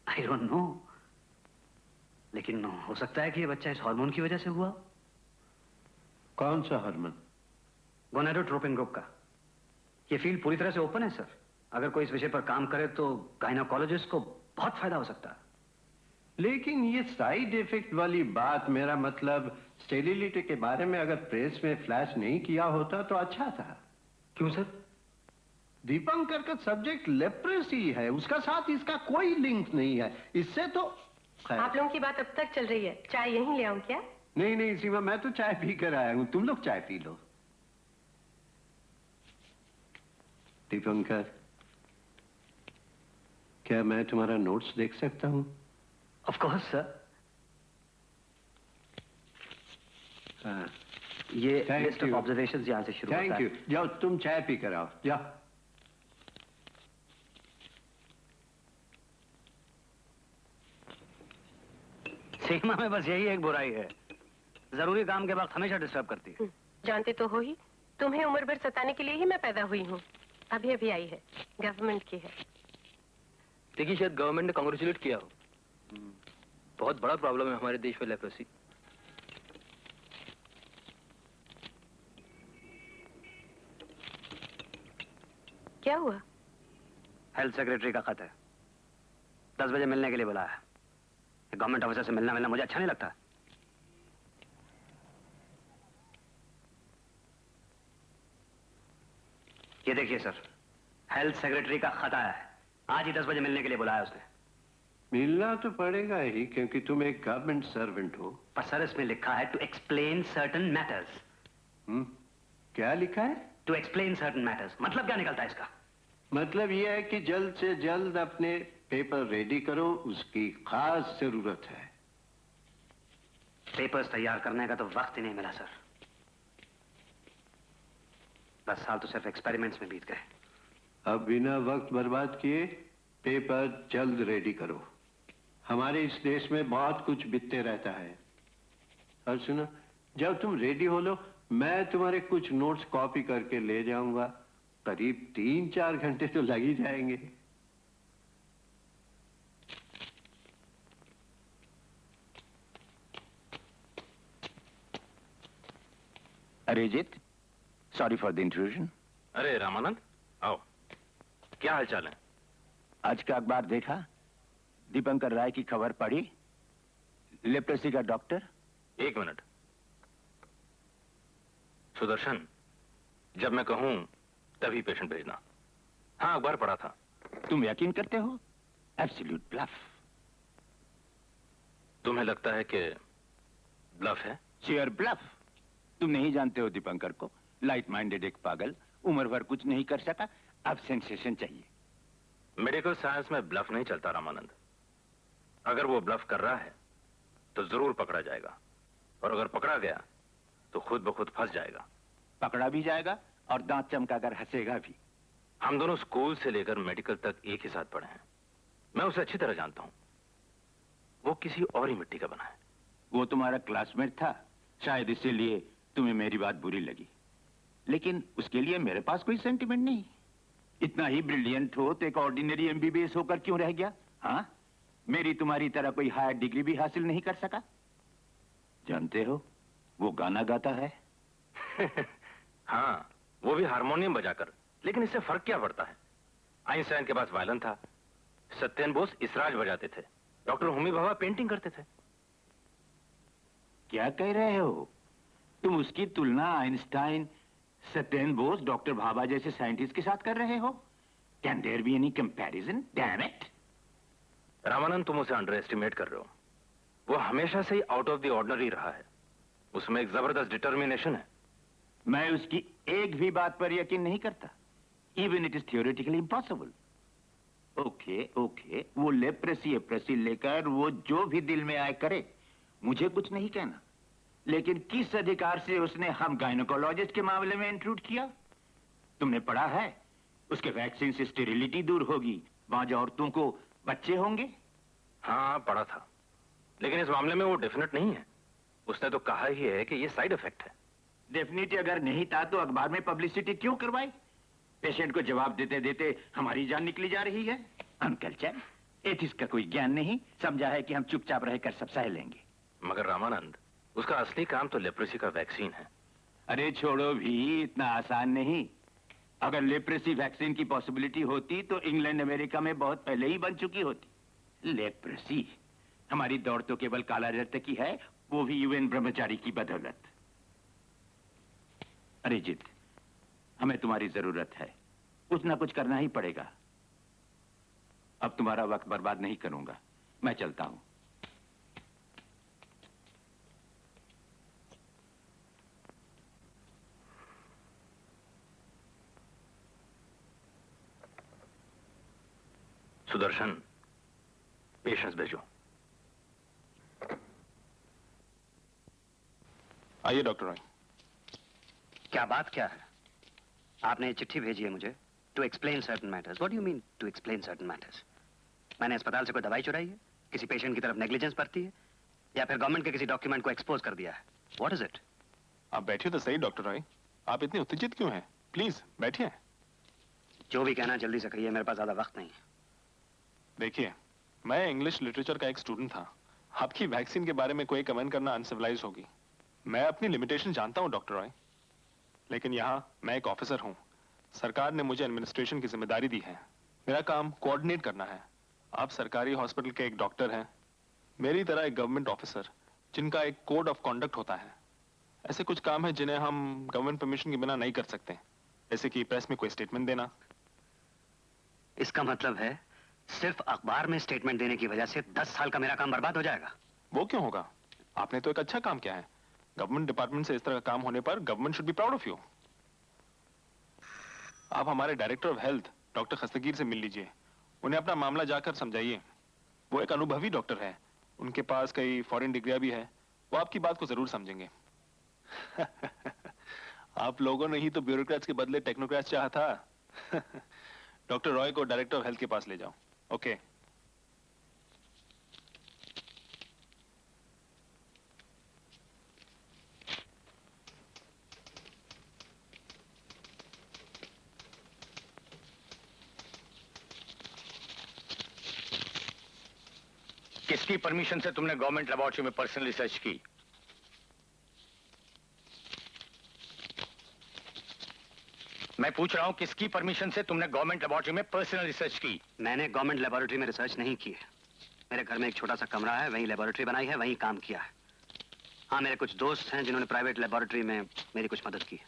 आई डोंट नो, लेकिन हो सकता है कि ये बच्चा इस हार्मोन की वजह से हुआ। कौन सा हार्मोन? गोनेडोट्रोपिन ग्रुप का। ये फील्ड पूरी तरह से ओपन है सर। अगर कोई इस विषय पर काम करे तो गायनोकोलॉजिस्ट को बहुत फायदा हो सकता है। लेकिन ये साइड इफेक्ट वाली बात, मेरा मतलब स्टेरिलिटी के बारे में अगर प्रेस में फ्लैश नहीं किया होता तो अच्छा था। क्यों सर? दीपंकर का सब्जेक्ट लेप्रेसी है, उसका साथ इसका कोई लिंक नहीं है। इससे तो आप लोगों की बात अब तक चल रही है। चाय यहीं ले आऊं क्या? नहीं नहीं सीमा, मैं तो चाय पी कर आया हूं, तुम लोग चाय पी लो। दीपंकर, क्या मैं तुम्हारा नोट्स देख सकता हूं? Of course sir. हाँ, ये लिस्ट ऑफ ऑब्जर्वेशंस यहां से शुरू होता है। Thank you. जाओ तुम चाय पी कर आओ, जाओ। सीमा में बस यही एक बुराई है, जरूरी काम के वक्त हमेशा डिस्टर्ब करती है। जानते तो हो ही, तुम्हें उम्र भर सताने के लिए ही मैं पैदा हुई हूँ। अभी अभी आई है, गवर्नमेंट की है। देखिए, शायद गवर्नमेंट ने कांग्रेचुलेट किया हो। बहुत बड़ा प्रॉब्लम है हमारे देश में लेप्रोसी। क्या हुआ? हेल्थ सेक्रेटरी का खत है। 10 बजे मिलने के लिए बुलाया है। गवर्नमेंट ऑफिसर से मिलना मुझे अच्छा नहीं लगता। ये देखिए सर, हेल्थ सेक्रेटरी का खत आया है। आज ही 10 बजे मिलने के लिए बुलाया उसने। मिलना तो पड़ेगा ही, क्योंकि तुम एक गवर्नमेंट सर्वेंट हो। पर सर इसमें लिखा है टू एक्सप्लेन सर्टन मैटर्स। क्या लिखा है? To explain certain matters. मतलब क्या निकलता है इसका? मतलब यह है कि जल्द से जल्द अपने पेपर रेडी करो, उसकी खास जरूरत है। पेपर्स तैयार करने का तो वक्त ही नहीं मिला सर। 10 साल तो सिर्फ एक्सपेरिमेंट्स में बीत गए। अब बिना वक्त बर्बाद किए पेपर जल्द रेडी करो। हमारे इस देश में बहुत कुछ बीतते रहता है। और सुनो, जब तुम रेडी हो लो, मैं तुम्हारे कुछ नोट्स कॉपी करके ले जाऊंगा। करीब 3-4 घंटे तो लग ही जाएंगे। Arijit, sorry for the intrusion. अरे रामानंद, आओ। क्या हालचाल है? आज का अखबार देखा? दीपंकर राय की खबर पढ़ी? लेप्रेसी का डॉक्टर। 1 मिनट। सुदर्शन, जब मैं कहूं तभी पेशेंट भेजना। हाँ, अखबार पढ़ा था। तुम यकीन करते हो? Absolute bluff. तुम्हें लगता है कि ब्लफ है? Sheer bluff. तुम नहीं जानते हो दीपंकर को। लाइट माइंडेड एक पागल, उम्र भर कुछ नहीं कर सका, अब सेंसेशन चाहिए। मेडिकल साइंस में ब्लफ नहीं चलता रामानंद। अगर वो ब्लफ कर रहा है तो जरूर पकड़ा जाएगा, और अगर पकड़ा गया तो खुद ब खुद फंस जाएगा। पकड़ा भी जाएगा और दांत चमकाकर हंसेगा भी। हम दोनों स्कूल से लेकर मेडिकल तक एक ही साथ पढ़े हैं। मैं उसे अच्छी तरह जानता हूं। वो किसी और ही मिट्टी का बना है। वो तुम्हारा क्लासमेट था, शायद इसीलिए तुम्हें मेरी बात बुरी लगी। लेकिन उसके लिए मेरे पास कोई सेंटिमेंट नहीं। इतना ही ब्रिलियंट हो तो एक ऑर्डिनरी एमबीबीएस होकर क्यों रह गया? हाँ, मेरी तुम्हारी तरह कोई हायर डिग्री भी हासिल नहीं कर सका। जानते हो, वो गाना गाता है। हाँ, वो भी हारमोनियम बजाकर। लेकिन इससे फर्क क्या पड़ता है? आइंस्टाइन के पास वायलिन था, सत्येन बोस इसराज बजाते थे, डॉक्टर होमी भाभा पेंटिंग करते थे। क्या कह रहे हो? तुम उसकी तुलना आइंस्टाइन, सत्येन बोस, डॉक्टर भाभा जैसे साइंटिस्ट के साथ कर रहे हो? Can there be any comparison? Damn it! Ramanand, तुम उसे अंडर एस्टिमेट कर रहे हो। वो हमेशा से ही आउट ऑफ द ऑर्डिनरी रहा है। उसमें एक जबरदस्त डिटर्मिनेशन है। मैं उसकी एक भी बात पर यकीन नहीं करता, even it is theoretically impossible. Okay, वो लेप्रेसी लेकर वो जो भी दिल में आए करे, मुझे कुछ नहीं कहना। लेकिन किस अधिकार से उसने हम गायनोकोलॉजिस्ट के मामले में इंट्रूड किया? तुमने पढ़ा है उसके वैक्सीन से स्टेरिलिटी दूर होगी, बाज औरतों को बच्चे होंगे। हाँ, पढ़ा था। लेकिन इस मामले में वो डेफिनेट नहीं है। उसने तो कहा ही है कि ये साइड इफेक्ट है। डेफिनेट अगर नहीं था तो अखबार में पब्लिसिटी क्यों करवाई? पेशेंट को जवाब देते देते हमारी जान निकली जा रही है। अनकल्चर, एथिक्स का कोई ज्ञान नहीं, समझा है कि हम चुपचाप रहकर सब सह लेंगे। मगर रामानंद, उसका असली काम तो लेप्रेसी का वैक्सीन है। अरे छोड़ो भी, इतना आसान नहीं। अगर लेप्रेसी वैक्सीन की पॉसिबिलिटी होती तो इंग्लैंड अमेरिका में बहुत पहले ही बन चुकी होती। लेप्रेसी, हमारी दौड़ तो केवल काला रक्त की है, वो भी यूएन ब्रह्मचारी की बदौलत। अरिजीत, हमें तुम्हारी जरूरत है, कुछ ना कुछ करना ही पड़ेगा। अब तुम्हारा वक्त बर्बाद नहीं करूंगा, मैं चलता हूं। सुदर्शन, पेशेंस भेजो। आइए डॉक्टर रॉय। क्या बात क्या है? आपने ये चिट्ठी भेजी है मुझे to explain certain matters. What do you mean to explain certain matters? मैंने अस्पताल से कोई दवाई चुराई है, किसी पेशेंट की तरफ नेग्लिजेंस बरती है, या फिर गवर्नमेंट के किसी डॉक्यूमेंट को एक्सपोज कर दिया है? What is it? आप बैठिए तो सही डॉक्टर रॉय। आप इतने उत्तेजित क्यों हैं? प्लीज बैठिए। जो भी कहना जल्दी से कहिए, मेरे पास ज्यादा वक्त नहीं है। देखिए, मैं इंग्लिश लिटरेचर का एक स्टूडेंट था। आपकी वैक्सीन के बारे में कोई कमेंट करना अनसिविलाइज होगी। मैं अपनी लिमिटेशन जानता हूं डॉक्टर रॉय, लेकिन यहाँ मैं एक ऑफिसर हूँ। सरकार ने मुझे एडमिनिस्ट्रेशन की जिम्मेदारी दी है। मेरा काम कोऑर्डिनेट करना है। आप सरकारी हॉस्पिटल के एक डॉक्टर हैं, मेरी तरह एक गवर्नमेंट ऑफिसर जिनका एक कोड ऑफ कॉन्डक्ट होता है। ऐसे कुछ काम है जिन्हें हम गवर्नमेंट परमिशन के बिना नहीं कर सकते। जैसे कि प्रेस में कोई स्टेटमेंट देना। इसका मतलब है सिर्फ अखबार में स्टेटमेंट देने की वजह से 10 साल का मेरा काम बर्बाद हो जाएगा? वो क्यों होगा? आपने तो एक अच्छा काम किया है। गवर्नमेंट डिपार्टमेंट से इस तरह का काम होने पर government should be proud of you. आप हमारे director of health doctor Khastagir से मिल लीजिए, उन्हें अपना मामला जाकर समझाइए। वो एक अनुभवी डॉक्टर है, उनके पास कई फॉरेन डिग्रियां भी है, वो आपकी बात को जरूर समझेंगे। आप लोगों ने ही तो ब्यूरोक्रेट्स के बदले टेक्नोक्रेट्स चाहा था। डॉक्टर रॉय को डायरेक्टर ऑफ हेल्थ के पास ले जाओ। ओके। किसकी परमिशन से तुमने गवर्नमेंट लेबोरेटरी में पर्सनल रिसर्च की? मैं पूछ रहा हूं किसकी परमिशन से तुमने गवर्नमेंट लेबोरेटरी में पर्सनल रिसर्च की? मैंने गवर्नमेंट लेबोरेटरी में रिसर्च नहीं की है। मेरे घर में एक छोटा सा कमरा है, वहीं लेबोरेटरी बनाई है, वहीं काम किया है। हाँ, मेरे कुछ दोस्त हैं जिन्होंने प्राइवेट लेबोरेटरी में मेरी कुछ मदद की।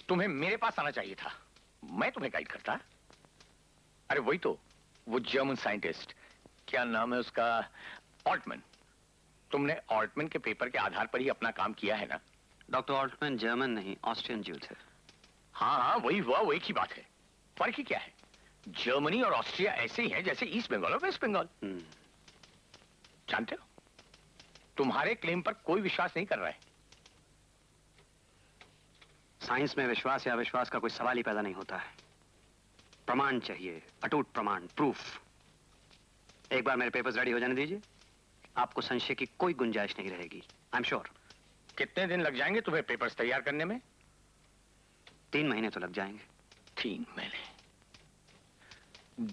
तुम्हें मेरे पास आना चाहिए था, मैं तुम्हें गाइड करता। अरे वही तो, वो जर्मन साइंटिस्ट, क्या नाम है उसका, ऑल्टमैन। तुमने ऑल्टमैन के पेपर के आधार पर ही अपना काम किया है ना? डॉक्टर ऑल्टमैन जर्मन नहीं, ऑस्ट्रियन ज्यू थे। हाँ हाँ, वही हुआ, वो एक ही बात है। फर्क ही क्या है? जर्मनी और ऑस्ट्रिया ऐसे ही हैं जैसे ईस्ट बंगाल और वेस्ट बंगाल। जानते हो, तुम्हारे क्लेम पर कोई विश्वास नहीं कर रहा है। साइंस में विश्वास या अविश्वास का कोई सवाल ही पैदा नहीं होता है। प्रमाण चाहिए, अटूट प्रमाण, प्रूफ। एक बार मेरे पेपर्स रेडी हो जाने दीजिए, आपको संशय की कोई गुंजाइश नहीं रहेगी। I am sure. कितने दिन लग जाएंगे तुम्हें पेपर्स तैयार करने में? 3 महीने तो लग जाएंगे। 3 महीने?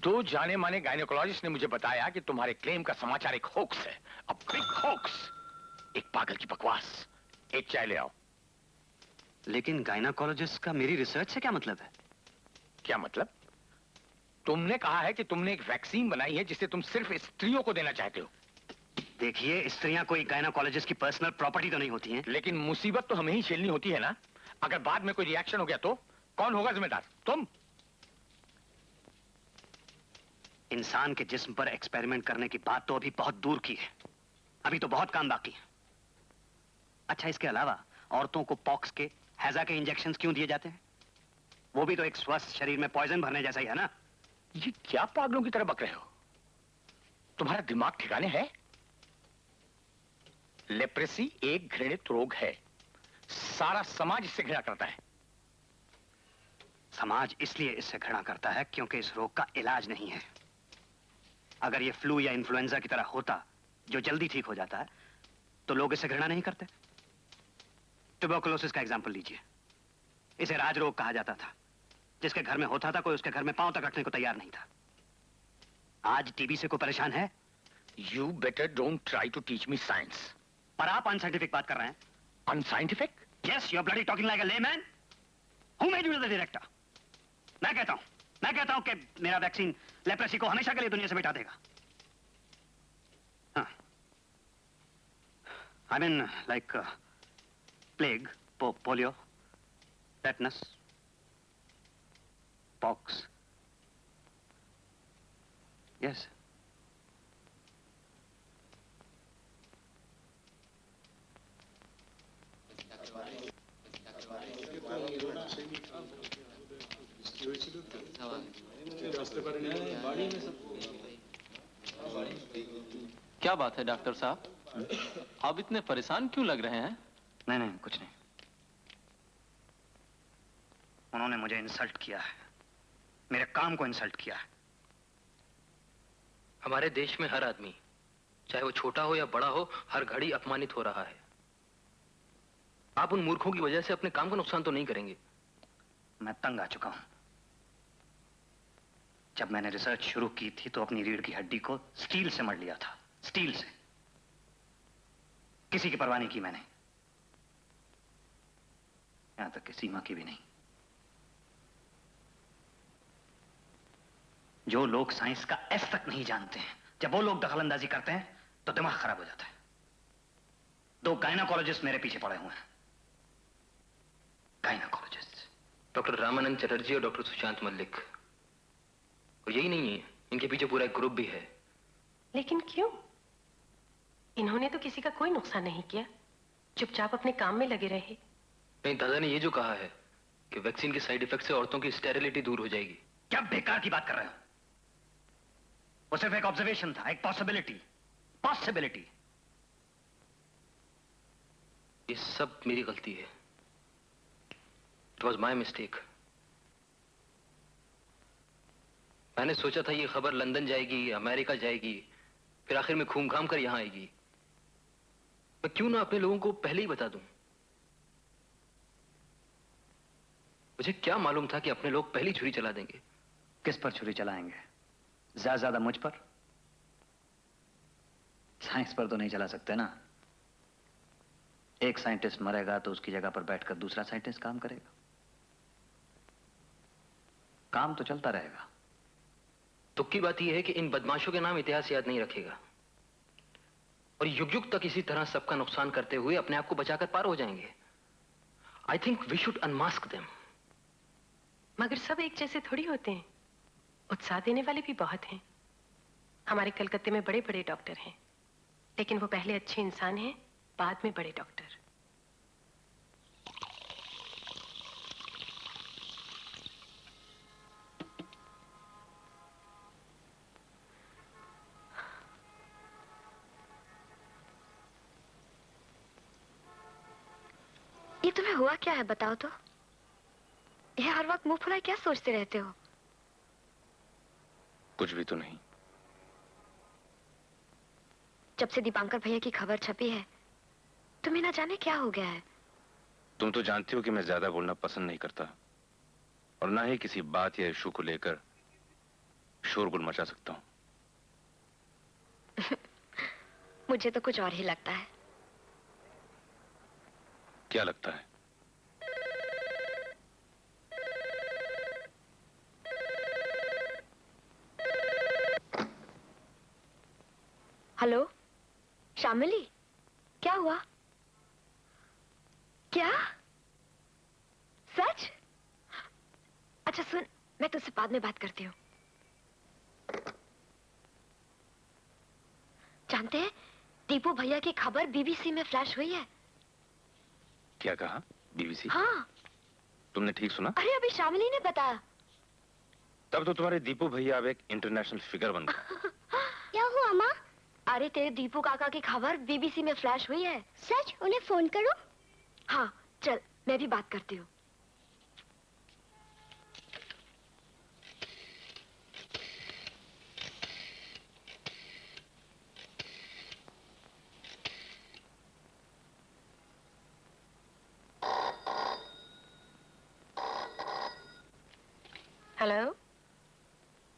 2 जाने माने गायनेकोलॉजिस्ट ने मुझे बताया कि तुम्हारे क्लेम का समाचार एक होक्स है, अ बिग होक्स, एक पागल की बकवास। एक चाय ले आओ। लेकिन गायनेकोलॉजिस्ट का मेरी रिसर्च से क्या मतलब है? क्या मतलब? तुमने कहा है कि तुमने एक वैक्सीन बनाई है जिसे तुम सिर्फ स्त्रियों को देना चाहते हो। देखिए, स्त्रियां कोई गायनेकोलॉजिस्ट की पर्सनल प्रॉपर्टी तो नहीं होती हैं। लेकिन मुसीबत तो हमें ही झेलनी होती है ना। अगर बाद में कोई रिएक्शन हो गया तो कौन होगा जिम्मेदार? तुम। इंसान के जिस्म पर एक्सपेरिमेंट करने की बात तो अभी बहुत दूर की है, अभी तो बहुत काम बाकी है। अच्छा, इसके अलावा औरतों को पॉक्स के, हैजा के इंजेक्शंस क्यों दिए जाते हैं? वो भी तो एक स्वस्थ शरीर में पॉइजन भरने जैसा ही है ना। ये क्या पागलों की तरह बक रहे हो? तुम्हारा दिमाग ठिकाने है? लेप्रेसी एक घृणित रोग है, सारा समाज इससे घृणा करता है। समाज इसलिए इससे घृणा करता है क्योंकि इस रोग का इलाज नहीं है। अगर ये फ्लू या इन्फ्लुएंजा की तरह होता, जो जल्दी ठीक हो जाता है, तो लोग इससे घृणा नहीं करते। ट्यूबरकुलोसिस का एग्जाम्पल लीजिए। इसे राज रोग कहा जाता था। जिसके घर में होता था, कोई उसके घर में पांव तक रखने को तैयार नहीं था। आज टीबी से कोई परेशान है? You better don't try to teach me science. पर आप अनसाइंटिफिक बात कर रहे हैं। Unscientific? Yes, you're bloody talking like a layman. Who made you the director? मैं कहता हूं कि मेरा वैक्सीन लेप्रेसी को हमेशा के लिए दुनिया से मिटा देगा। हाँ। I mean, like plague, polio, tetanus, pox. Yes. क्या बात है डॉक्टर साहब, आप इतने परेशान क्यों लग रहे हैं? नहीं, कुछ नहीं। उन्होंने मुझे इंसल्ट किया है, मेरे काम को इंसल्ट किया है। हमारे देश में हर आदमी, चाहे वो छोटा हो या बड़ा हो, हर घड़ी अपमानित हो रहा है। आप उन मूर्खों की वजह से अपने काम को नुकसान तो नहीं करेंगे? मैं तंग आ चुका हूं। जब मैंने रिसर्च शुरू की थी तो अपनी रीढ़ की हड्डी को स्टील से मढ़ लिया था, स्टील से। किसी की परवाह नहीं की मैंने, यहां तक कि सीमा की भी नहीं। जो लोग साइंस का एस तक नहीं जानते हैं, जब वो लोग दखलंदाजी करते हैं तो दिमाग खराब हो जाता है। 2 गायनेकोलॉजिस्ट मेरे पीछे पड़े हुए हैं। गायनेकोलॉजिस्ट। डॉक्टर रामानंद चटर्जी और डॉक्टर सुशांत मल्लिक। और यही नहीं है, इनके पीछे पूरा एक ग्रुप भी है। लेकिन क्यों? इन्होंने तो किसी का कोई नुकसान नहीं किया, चुपचाप अपने काम में लगे रहे। नहीं, दादा ने ये जो कहा है कि वैक्सीन के साइड इफेक्ट से औरतों की स्टेरिलिटी दूर हो जाएगी। क्या बेकार की बात कर रहे हो? वो सिर्फ एक ऑब्जर्वेशन था, एक पॉसिबिलिटी। ये सब मेरी गलती है। It was my mistake. मैंने सोचा था ये खबर लंदन जाएगी, अमेरिका जाएगी, फिर आखिर में घूम घाम कर यहां आएगी। मैं क्यों ना अपने लोगों को पहले ही बता दूं? मुझे क्या मालूम था कि अपने लोग पहली छुरी चला देंगे। किस पर छुरी चलाएंगे? ज्यादा मुझ पर? साइंस पर तो नहीं चला सकते ना। एक साइंटिस्ट मरेगा तो उसकी जगह पर बैठकर दूसरा साइंटिस्ट काम करेगा। काम तो चलता रहेगा। दुख की बात यह है कि इन बदमाशों के नाम इतिहास याद नहीं रखेगा और युग युग तक इसी तरह सबका नुकसान करते हुए अपने आप को बचाकर पार हो जाएंगे। I think we should unmask them. मगर सब एक जैसे थोड़ी होते हैं, उत्साह देने वाले भी बहुत हैं। हमारे कलकत्ते में बड़े बड़े डॉक्टर हैं, लेकिन वो पहले अच्छे इंसान हैं, बाद में बड़े डॉक्टर। ये तुम्हें हुआ क्या है, बताओ तो। ये हर वक्त मुंह फुलाए क्या सोचते रहते हो? कुछ भी तो नहीं। जब से दीपांकर भैया की खबर छपी है, तुम्हें ना जाने क्या हो गया है। तुम तो जानती हो कि मैं ज्यादा बोलना पसंद नहीं करता और ना ही किसी बात या इशू को लेकर शोरगुल मचा सकता हूँ। मुझे तो कुछ और ही लगता है। क्या लगता है? हेलो शामिली, क्या हुआ? क्या सच? अच्छा सुन, मैं तुझसे बाद में बात करती हूँ। जानते हैं, दीपू भैया की खबर बीबीसी में फ्लैश हुई है। क्या कहा? बीबीसी? हाँ। तुमने ठीक सुना? अरे अभी शामिली ने बताया। तब तो तुम्हारे दीपू भैया अब एक इंटरनेशनल फिगर बन गए। क्या हुआ माँ? अरे तेरे दीपू काका की खबर बीबीसी में फ्लैश हुई है। सच? उन्हें फोन करो। हाँ चल, मैं भी बात करती हूँ। हेलो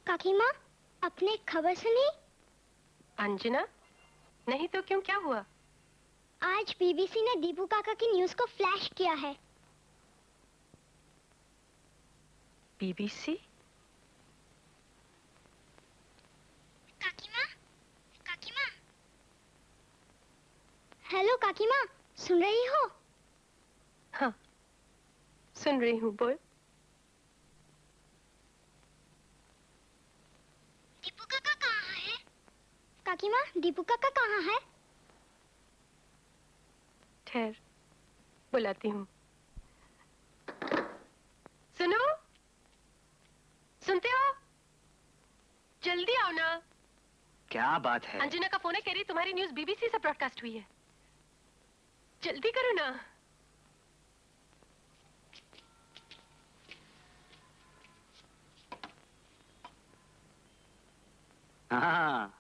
काकी माँ, आपने खबर सुनी? अंजना? नहीं तो क्यों, क्या हुआ? आज बीबीसी ने दीपू काका की न्यूज़ को फ्लैश किया है। बीबीसी? काकी माँ, हेलो काकी माँ, सुन रही हो? हाँ सुन रही हूँ, बोल। दीपू काका कहाँ है? काकी माँ, दीपू काका कहाँ है? ठहर, बुलाती हूँ। सुनो, सुनते हो? जल्दी आओ ना। क्या बात है? अंजना का फोन है, कह रही तुम्हारी न्यूज़ बीबीसी से ब्रॉडकास्ट हुई है। जल्दी करो ना। हाँ,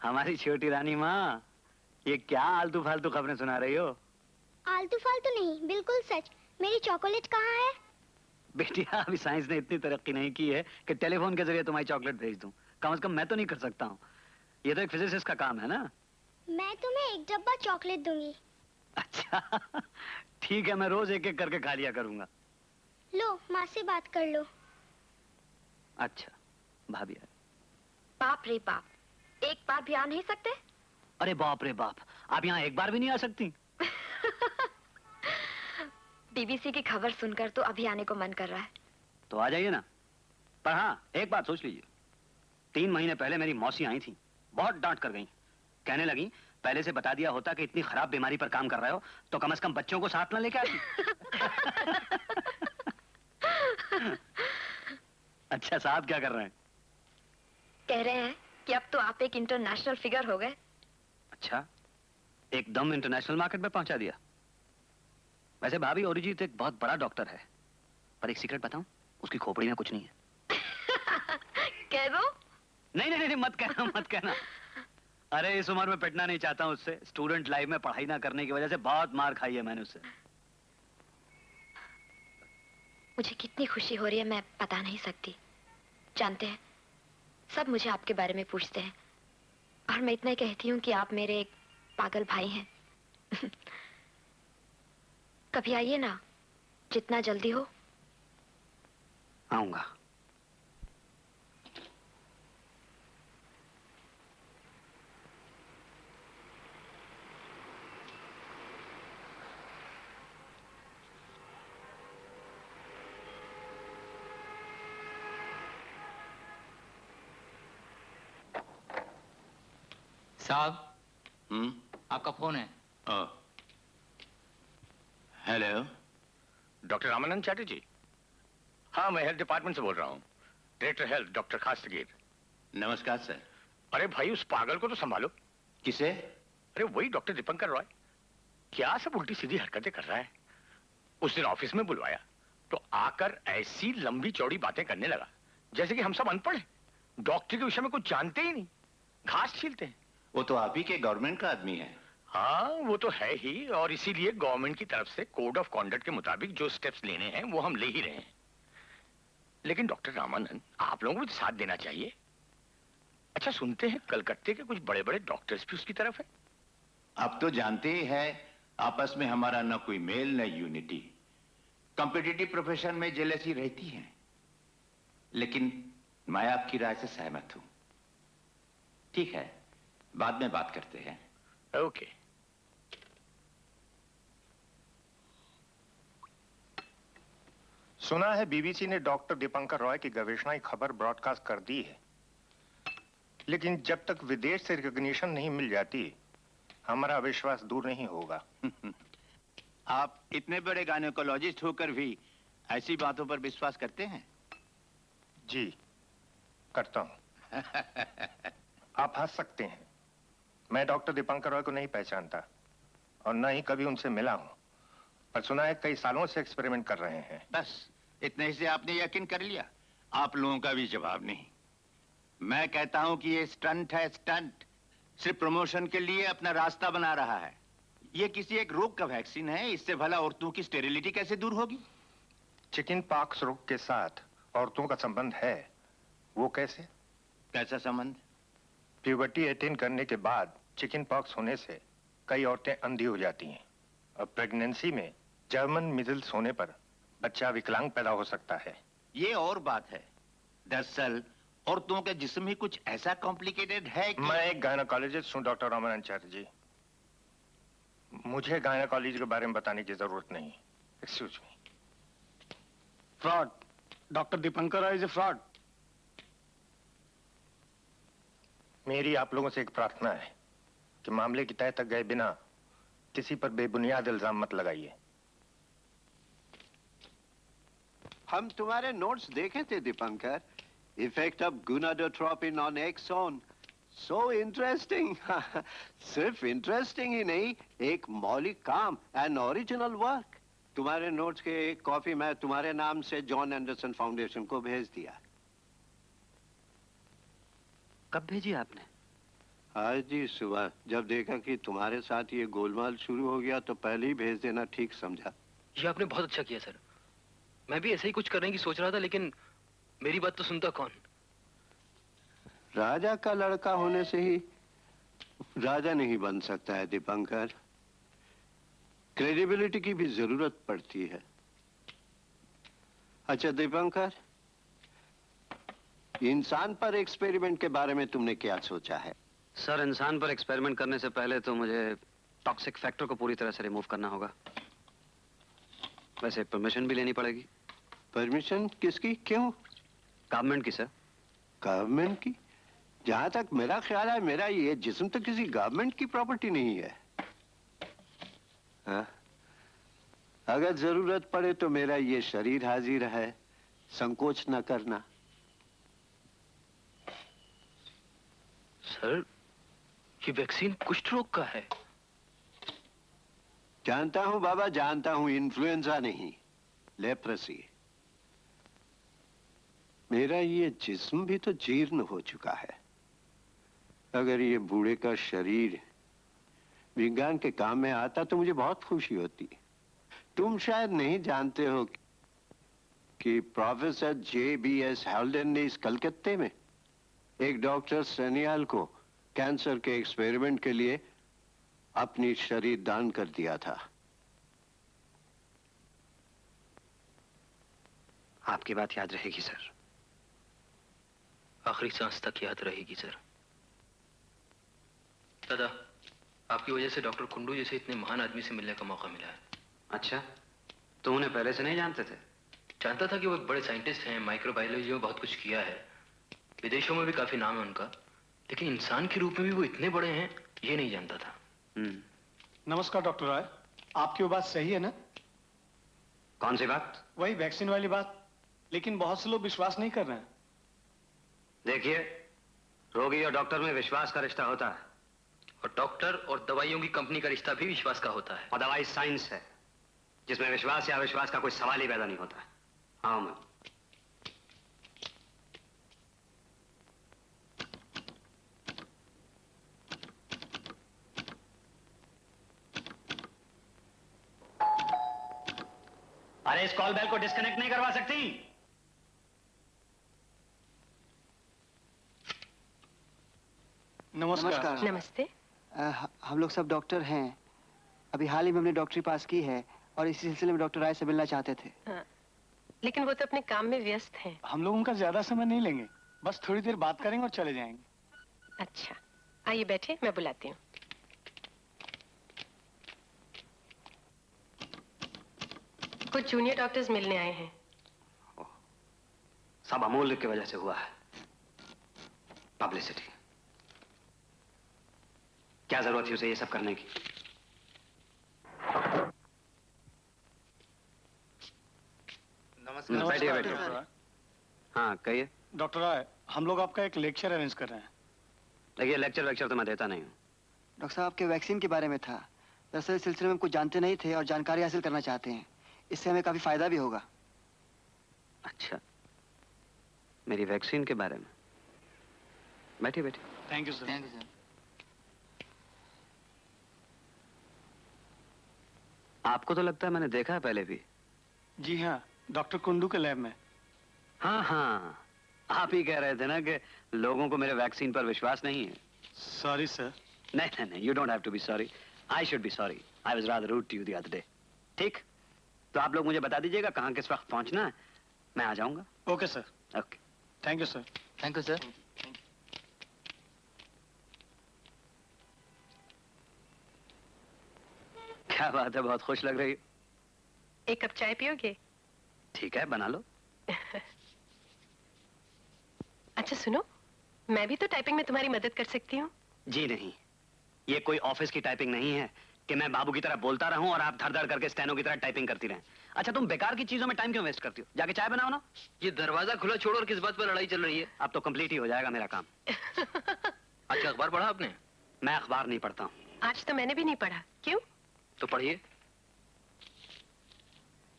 हमारी छोटी रानी माँ, ये क्या आलतू फालतू खबरें सुना रही हो? आलतू फालतू नहीं, बिल्कुल सच। मेरी चॉकलेट कहाँ है? बेटिया, अभी साइंस ने इतनी तरक्की नहीं की है कि टेलीफोन के जरिए तुम्हारी चॉकलेट भेज दूं। कम से कम मैं तो नहीं कर सकता हूँ। ये तो एक फिजिसिस्ट का काम है ना। मैं तुम्हें एक डब्बा चॉकलेट दूंगी। अच्छा ठीक है, मैं रोज एक एक करके खा लिया करूंगा। लो, माँ से बात कर लो। अच्छा भाभी। बाप रे बाप, एक बार भी आ नहीं सकते? अरे बाप रे बाप, आप यहाँ एक बार भी नहीं आ सकती? बीबीसी की खबर सुनकर तो अभी आने को मन कर रहा है। तो आ जाइए ना। पर हाँ, एक बात सोच लीजिए, 3 महीने पहले मेरी मौसी आई थी, बहुत डांट कर गई। कहने लगी पहले से बता दिया होता कि इतनी खराब बीमारी पर काम कर रहे हो तो कम से कम बच्चों को साथ ना लेके आती। अच्छा, साहब क्या कर रहे हैं? कह रहे हैं कि अब तो आप एक इंटरनेशनल फिगर हो गए। अच्छा, एकदम इंटरनेशनल मार्केट में पहुंचा दिया। वैसे भाभी, अरिजीत एक बहुत बड़ा डॉक्टर है, पर एक सीक्रेट बताऊं, उसकी खोपड़ी में कुछ नहीं है। कह दो। नहीं नहीं नहीं, मत कहना मत कहना। अरे इस उम्र में पिटना नहीं चाहता हूं उससे। स्टूडेंट लाइफ में पढ़ाई ना करने की वजह से बहुत मार खाई है मैंने उससे। मुझे कितनी खुशी हो रही है मैं बता नहीं सकती। जानते हैं, सब मुझे आपके बारे में पूछते हैं और मैं इतना ही कहती हूँ कि आप मेरे एक पागल भाई हैं। कभी आइए ना, जितना जल्दी हो। आऊंगा। साहब, आपका फोन है। Hello, doctor Ramanand Chatterjee. हाँ, मैं हेल्थ डिपार्टमेंट से बोल रहा हूँ। Director health doctor Khastgir. नमस्कार सर। अरे भाई, उस पागल को तो संभालो। किसे? अरे वही डॉक्टर दीपंकर रॉय। क्या सब उल्टी सीधी हरकतें कर रहा है। उस दिन ऑफिस में बुलवाया तो आकर ऐसी लंबी चौड़ी बातें करने लगा जैसे कि हम सब अनपढ़ हैं, डॉक्टर के विषय में कुछ जानते ही नहीं, घास छीलते हैं। वो तो आप ही के गवर्नमेंट का आदमी है। हाँ, वो तो है ही, और इसीलिए गवर्नमेंट की तरफ से कोड ऑफ कॉन्डक्ट के मुताबिक जो स्टेप्स लेने हैं वो हम ले ही रहे हैं। लेकिन डॉक्टर रामानंद, आप लोगों को भी साथ देना चाहिए। अच्छा, सुनते हैं कलकत्ते के कुछ बड़े बड़े डॉक्टर्स भी उसकी तरफ है। आप तो जानते ही है, आपस में हमारा न कोई मेल न यूनिटी। कॉम्पिटिटिव प्रोफेशन में जेलसी रहती है, लेकिन मैं आपकी राय से सहमत हूं। ठीक है, बाद में बात करते हैं। ओके। सुना है बीबीसी ने डॉक्टर दीपंकर रॉय की गवेषणा की खबर ब्रॉडकास्ट कर दी है, लेकिन जब तक विदेश से रिकॉग्निशन नहीं मिल जाती हमारा विश्वास दूर नहीं होगा। आप इतने बड़े गायनेकोलॉजिस्ट होकर भी ऐसी बातों पर विश्वास करते हैं? जी, करता हूं। आप हंस सकते हैं, मैं डॉक्टर दीपंकर रॉय को नहीं पहचानता और न ही कभी उनसे मिला हूं, पर सुना है कई सालों से एक्सपेरिमेंट कर रहे हैं। बस इतने से आपने यकीन कर लिया? आप लोगों का भी जवाब नहीं। मैं कहता हूं कि ये स्टंट है, स्टंट। सिर्फ प्रमोशन के लिए अपना रास्ता बना रहा है। ये किसी एक रोग का वैक्सीन है, इससे भला औरतों की स्टेरिलिटी कैसे दूर होगी? चिकन पॉक्स रोग के साथ औरतों का संबंध है, वो कैसे? कैसा संबंध? प्यूबर्टी अटेन करने के बाद चिकन पॉक्स होने से कई औरतें अंधी हो जाती हैं और प्रेगनेंसी में जर्मन मिजल्स होने पर बच्चा विकलांग पैदा हो सकता है। ये और बात है। दरअसल औरतों के जिस्म ही कुछ ऐसा कॉम्प्लिकेटेड है कि... मैं एक गायनेकोलॉजिस्ट हूं डॉक्टर रामानंद चैटर्जी। मुझे गायनेकोलॉजी के बारे में बताने की जरूरत नहीं। Excuse me. Fraud. Doctor Dipankar Roy is a fraud. मेरी आप लोगों से एक प्रार्थना है कि मामले की तह तक गए बिना किसी पर बेबुनियाद इल्जाम मत लगाइए। हम तुम्हारे नोट्स देखे थे Dipankar. Effect of gonadotropin on Exon, so interesting. सिर्फ इंटरेस्टिंग ही नहीं, एक मौलिक काम, एन ओरिजिनल वर्क। तुम्हारे नोट्स के एक कॉपी मैं तुम्हारे नाम से जॉन एंडरसन फाउंडेशन को भेज दिया। कब भेजी आपने? आज जी सुबह। जब देखा कि तुम्हारे साथ ये गोलमाल शुरू हो गया तो पहले ही भेज देना ठीक समझा। ये आपने बहुत अच्छा किया सर। मैं भी ऐसे ही कुछ करने की सोच रहा था, लेकिन मेरी बात तो सुनता कौन? राजा का लड़का होने से ही राजा नहीं बन सकता है दीपंकर। क्रेडिबिलिटी की भी जरूरत पड़ती है। अच्छा दीपंकर, इंसान पर एक्सपेरिमेंट के बारे में तुमने क्या सोचा है? सर, इंसान पर एक्सपेरिमेंट करने से पहले तो मुझे टॉक्सिक फैक्टर को पूरी तरह से रिमूव करना होगा। वैसे परमिशन भी लेनी पड़ेगी। परमिशन किसकी, क्यों? गवर्नमेंट की सर। गवर्नमेंट की? जहां तक मेरा ख्याल है, मेरा ये जिस्म तो किसी गवर्नमेंट की प्रॉपर्टी नहीं है। हाँ? अगर जरूरत पड़े तो मेरा ये शरीर हाजिर है, संकोच न करना। सर, ये वैक्सीन कुष्ठ रोग का है। जानता हूं बाबा, जानता हूं, इन्फ्लुएंजा नहीं, लेप्रेसी। मेरा ये जिस्म भी तो जीर्ण हो चुका है। अगर ये बूढ़े का शरीर विज्ञान के काम में आता तो मुझे बहुत खुशी होती। तुम शायद नहीं जानते हो कि प्रोफेसर JBS हॉल्डन ने इस कलकत्ते में एक डॉक्टर सैनियाल को कैंसर के एक्सपेरिमेंट के लिए अपनी शरीर दान कर दिया था। आपकी बात याद रहेगी सर। आखिरी सांस तक याद रहेगी सर। दादा, आपकी वजह से डॉक्टर कुंडू जैसे इतने महान आदमी से मिलने का मौका मिला है। अच्छा, तो उन्हें पहले से नहीं जानते थे? जानता था कि वो एक बड़े साइंटिस्ट हैं, माइक्रोबायोलॉजी में बहुत कुछ किया है, विदेशों में भी काफी नाम है उनका, लेकिन इंसान के रूप में भी वो इतने बड़े हैं ये नहीं जानता था। नमस्कार डॉक्टर राय, आपकी वो बात सही है ना? कौन सी बात? वही वैक्सीन वाली बात, लेकिन बहुत से लोग विश्वास नहीं कर रहे हैं। देखिए, रोगी और डॉक्टर में विश्वास का रिश्ता होता है, और डॉक्टर और दवाइयों की कंपनी का रिश्ता भी विश्वास का होता है। और दवाई साइंस है जिसमें विश्वास या अविश्वास का कोई सवाल ही पैदा नहीं होता। हाँ मैं अरे इस कॉल बेल को डिस्कनेक्ट नहीं करवा सकती? नमस्कार। नमस्ते। हम लोग सब डॉक्टर हैं। अभी हाल ही में हमने डॉक्टरी पास की है और इसी सिलसिले में डॉक्टर राय से मिलना चाहते थे। हाँ, लेकिन वो तो अपने काम में व्यस्त हैं। हम लोग उनका ज्यादा समय नहीं लेंगे, बस थोड़ी देर बात करेंगे और चले जाएंगे। अच्छा, आइए बैठे, मैं बुलाती हूँ। कुछ जूनियर डॉक्टर्स मिलने आए हैं। सब अमूल्य की वजह से हुआ है। पब्लिसिटी। क्या जरूरत थी उसे ये सब करने की? नमस्कार। बैठिए बैठिए। हाँ कहिए। डॉक्टर राय, हम लोग आपका एक लेक्चर अरेंज कर रहे हैं। देखिए, लेक्चर तो मैं देता नहीं हूँ। डॉक्टर साहब, आपके वैक्सीन के बारे में था। दरअसल इस सिलसिले में हम कुछ जानते नहीं थे और जानकारी हासिल करना चाहते हैं। इससे हमें काफी फायदा भी होगा। अच्छा, मेरी वैक्सीन के बारे में? बैठिए बैठिए। Thank you sir. Thank you sir. आपको तो लगता है मैंने देखा है पहले भी। जी हाँ, डॉक्टर कुंडू के लैब में। हाँ हाँ, आप ही कह रहे थे ना कि लोगों को मेरे वैक्सीन पर विश्वास नहीं है। Sorry sir. नहीं नहीं, you don't have to be sorry. I should be sorry. I was rather rude to you the other day. ठीक, तो आप लोग मुझे बता दीजिएगा कहाँ किस वक्त पहुंचना है, मैं आ जाऊंगा। Okay sir. Okay, thank you sir. Thank you sir. क्या बात है, बहुत खुश लग रही हो। एक कप चाय पियोगे? ठीक है, बना लो। अच्छा सुनो, मैं भी तो टाइपिंग में तुम्हारी मदद कर सकती हूँ। जी नहीं, ये कोई ऑफिस की टाइपिंग नहीं है कि मैं बाबू की तरह बोलता रहूं और आप धड़ धड़ करके स्टेनो की तरह टाइपिंग करती रहें। अच्छा, तुम बेकार की चीजों में टाइम क्यों वेस्ट करती हो? जाके चाय बनाओ ना। ये दरवाजा खुला छोड़ो और किस बात पर लड़ाई चल रही है? अब तो कंप्लीट ही हो जाएगा मेरा काम। अच्छा, अखबार पढ़ा आपने? मैं अखबार नहीं पढ़ता हूँ। आज तो मैंने भी नहीं पढ़ा। क्यों? तो पढ़िए।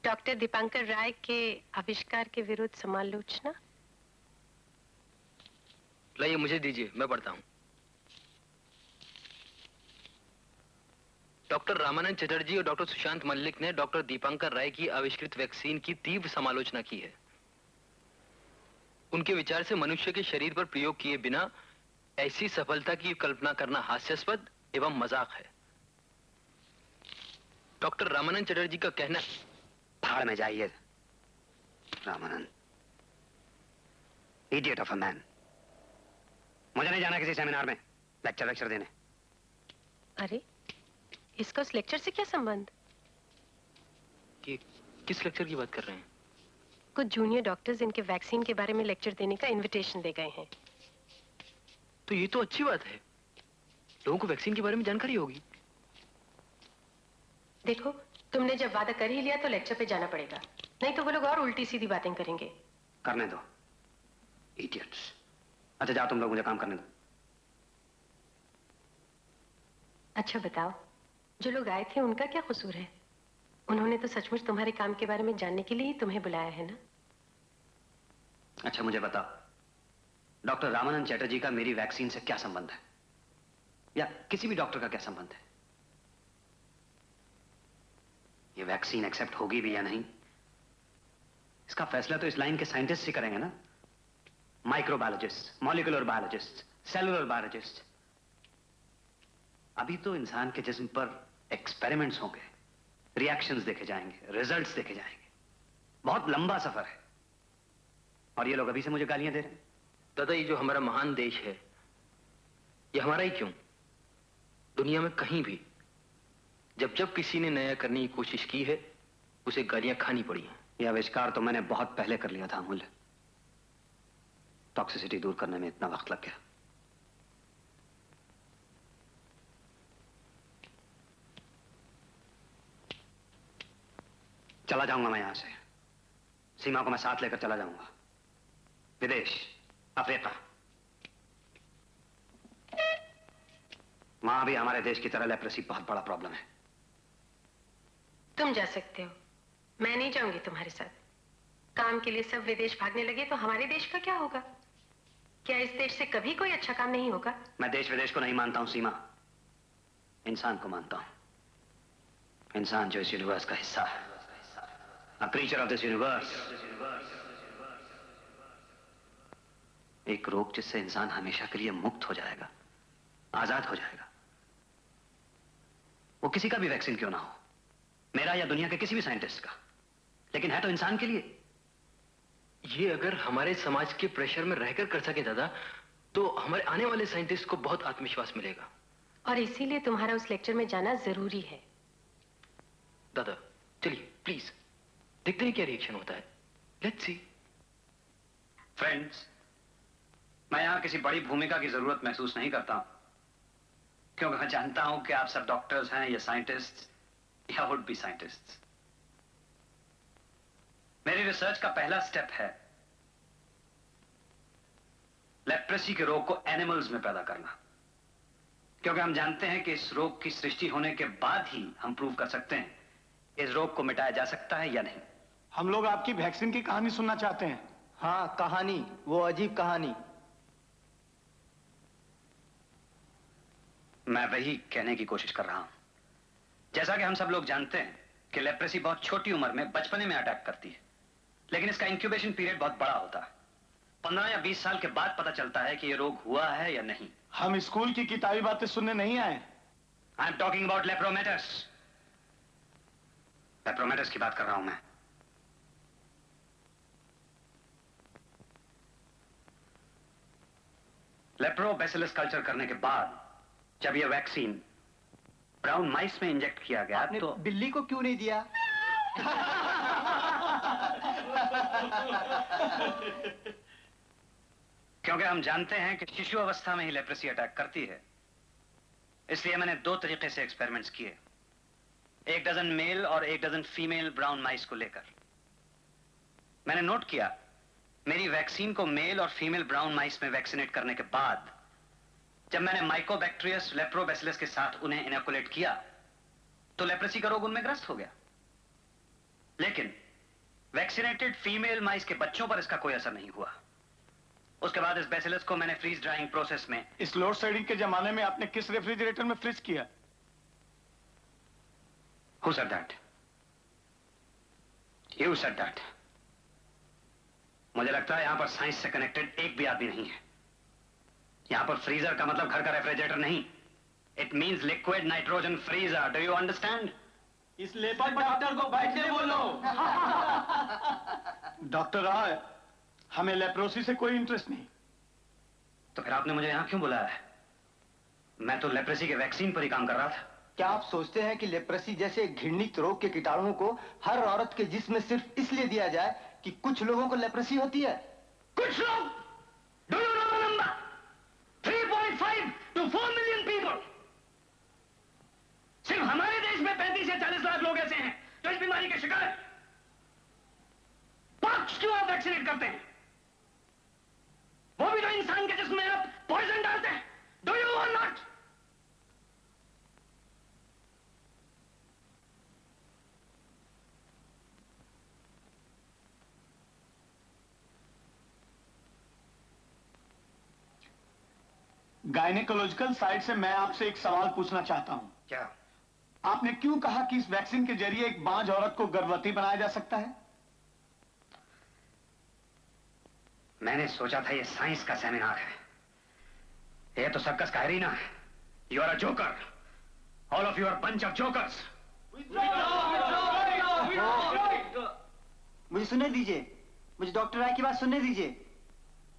डॉक्टर दीपांकर राय के आविष्कार के विरुद्ध समालोचना। लाइए मुझे दीजिए, मैं पढ़ता हूँ। डॉक्टर रामानंद चटर्जी और डॉक्टर सुशांत मल्लिक ने डॉक्टर दीपांकर राय की आविष्कृत वैक्सीन की तीव्र समालोचना की है। उनके विचार से मनुष्य के शरीर पर प्रयोग किए बिना ऐसी सफलता की कल्पना करना हास्यास्पद एवं मजाक है। डॉक्टर रामानंद चटर्जी का कहना। भाड़ में जाइए Ramanand, idiot of a man. मुझे नहीं जाना किसी सेमिनार में लेक्चर देने। अरे, इसका उस लेक्चर से क्या संबंध? ये किस लेक्चर की बात कर रहे हैं? कुछ जूनियर डॉक्टर्स इनके वैक्सीन के बारे में लेक्चर देने का इनविटेशन दे गए हैं। तो ये तो अच्छी बात है, लोगों को वैक्सीन के बारे में जानकारी होगी। देखो, तुमने जब वादा कर ही लिया तो लेक्चर पे जाना पड़ेगा, नहीं तो वो लोग और उल्टी सीधी बातें करेंगे। करने दो, इडियट्स। अच्छा जाओ तुम लोग, मुझे काम करने दो। अच्छा बताओ, जो लोग आए थे उनका क्या कसूर है? उन्होंने तो सचमुच तुम्हारे काम के बारे में जानने के लिए ही तुम्हें बुलाया है ना? अच्छा मुझे बताओ, डॉक्टर रामानंद चैटर्जी का मेरी वैक्सीन से क्या संबंध है, या किसी भी डॉक्टर का क्या संबंध है? ये वैक्सीन एक्सेप्ट होगी भी या नहीं, इसका फैसला तो इस लाइन के साइंटिस्ट ही करेंगे ना। Microbiologist, molecular biologist, cellular biologist. अभी तो इंसान के जिस्म पर एक्सपेरिमेंट्स होंगे, रिएक्शंस देखे जाएंगे, रिजल्ट्स देखे जाएंगे। बहुत लंबा सफर है, और ये लोग अभी से मुझे गालियां दे रहे हैं। दादा, ये जो हमारा महान देश है, ये हमारा ही क्यों, दुनिया में कहीं भी जब जब किसी ने नया करने की कोशिश की है, उसे गालियां खानी पड़ी हैं। यह आविष्कार तो मैंने बहुत पहले कर लिया था अमूल्य। टॉक्सिसिटी दूर करने में इतना वक्त लग गया। चला जाऊंगा मैं यहां से, सीमा को मैं साथ लेकर चला जाऊंगा, विदेश, अफ्रीका। वहां भी हमारे देश की तरह लेप्रेसी बहुत बड़ा प्रॉब्लम है। तुम जा सकते हो, मैं नहीं जाऊंगी तुम्हारे साथ। काम के लिए सब विदेश भागने लगे तो हमारे देश का क्या होगा? क्या इस देश से कभी कोई अच्छा काम नहीं होगा? मैं देश विदेश को नहीं मानता हूं सीमा, इंसान को मानता हूं। इंसान जो इस यूनिवर्स का हिस्सा है, a creature of this universe। एक रोग जिससे इंसान हमेशा के लिए मुक्त हो जाएगा, आजाद हो जाएगा। वो किसी का भी वैक्सीन क्यों ना हो, मेरा या दुनिया के किसी भी साइंटिस्ट का, लेकिन है तो इंसान के लिए। ये अगर हमारे समाज के प्रेशर में रहकर कर सके दादा, तो हमारे आने वाले साइंटिस्ट को बहुत आत्मविश्वास मिलेगा। और इसीलिए तुम्हारा उस लेक्चर में जाना जरूरी है। दादा चलिए प्लीज, देखते हैं क्या रिएक्शन होता है। Let's see. फ्रेंड्स, मैं यहां किसी बड़ी भूमिका की जरूरत महसूस नहीं करता, क्योंकि मैं जानता हूं कि आप सब डॉक्टर्स हैं या साइंटिस्ट या वुड बी साइंटिस्ट। मेरी रिसर्च का पहला स्टेप है लेप्रेसी के रोग को एनिमल्स में पैदा करना, क्योंकि हम जानते हैं कि इस रोग की सृष्टि होने के बाद ही हम प्रूव कर सकते हैं इस रोग को मिटाया जा सकता है या नहीं। हम लोग आपकी वैक्सीन की कहानी सुनना चाहते हैं। हाँ, कहानी, वो अजीब कहानी। मैं वही कहने की कोशिश कर रहा हूं। जैसा कि हम सब लोग जानते हैं कि लेप्रेसी बहुत छोटी उम्र में, बचपने में अटैक करती है, लेकिन इसका इंक्यूबेशन पीरियड बहुत बड़ा होता है। 15 या 20 साल के बाद पता चलता है कि यह रोग हुआ है या नहीं। हम स्कूल की किताबी बातें सुनने नहीं आए। I am talking about लेप्रोमेटस। लेप्रोमेटस की बात कर रहा हूं मैं। लेप्रोबैसिलस कल्चर करने के बाद जब यह वैक्सीन ब्राउन माइस में इंजेक्ट किया गया, आपने तो बिल्ली को क्यों नहीं दिया? क्योंकि हम जानते हैं कि शिशु अवस्था में ही लेप्रेसी अटैक करती है, इसलिए मैंने 2 तरीके से एक्सपेरिमेंट्स किए, 1 डजन मेल और 1 डजन फीमेल ब्राउन माइस को लेकर। मैंने नोट किया, मेरी वैक्सीन को मेल और फीमेल ब्राउन माइस में वैक्सीनेट करने के बाद जब मैंने माइकोबैक्टीरियस लेप्रोबैसिलस के साथ उन्हें इनोकुलेट किया, तो लेप्रेसी का रोग उनमें ग्रस्त हो गया। लेकिन वैक्सीनेटेड फीमेल माइस के बच्चों पर इसका कोई असर नहीं हुआ। उसके बाद इस बैसिलस को मैंने फ्रीज ड्राइंग प्रोसेस में। इस लोड शेडिंग के जमाने में आपने किस रेफ्रिजरेटर में फ्रीज किया? Who said that? You said that. मुझे लगता है यहां पर साइंस से कनेक्टेड एक भी आदमी नहीं है। यहां पर फ्रीजर का मतलब घर का रेफ्रिजरेटर नहीं। It means liquid nitrogen freezer. Do you understand? इस लेपर डॉक्टर को बैठने बोलो। डॉक्टर राय, हमें लेप्रोसी से कोई इंटरेस्ट नहीं। तो फिर आपने मुझे यहां क्यों बुलाया है? मैं तो लेप्रेसी के वैक्सीन पर ही काम कर रहा था। क्या आप सोचते हैं कि लेप्रेसी जैसे घृणित रोग के कीटाणुओं को हर औरत के जिस्म में सिर्फ इसलिए दिया जाए कि कुछ लोगों को लेप्रेसी होती है? कुछ लोग, do you know the number? 3.5 to 4 million people. सिर्फ हमारे देश में 35 या 40 लाख लोग ऐसे हैं जो इस बीमारी के शिकार हैं। पॉक्स क्यों आप वैक्सीनेट करते हैं? वो भी तो इंसान के जिस्म में आप पॉइजन डालते हैं। डू यू और नॉट? गायनेकोलॉजिकल साइड से मैं आपसे एक सवाल पूछना चाहता हूं। क्या? आपने क्यों कहा कि इस वैक्सीन के जरिए एक बांझ औरत को गर्भवती बनाया जा सकता है? मैंने सोचा था ये साइंस का सेमिनार है, ये तो सर्कस का एरीना है। You are a joker, all of you are bunch of jokers. मुझे सुनने दीजिए, मुझे डॉक्टर राय की बात सुनने दीजिए।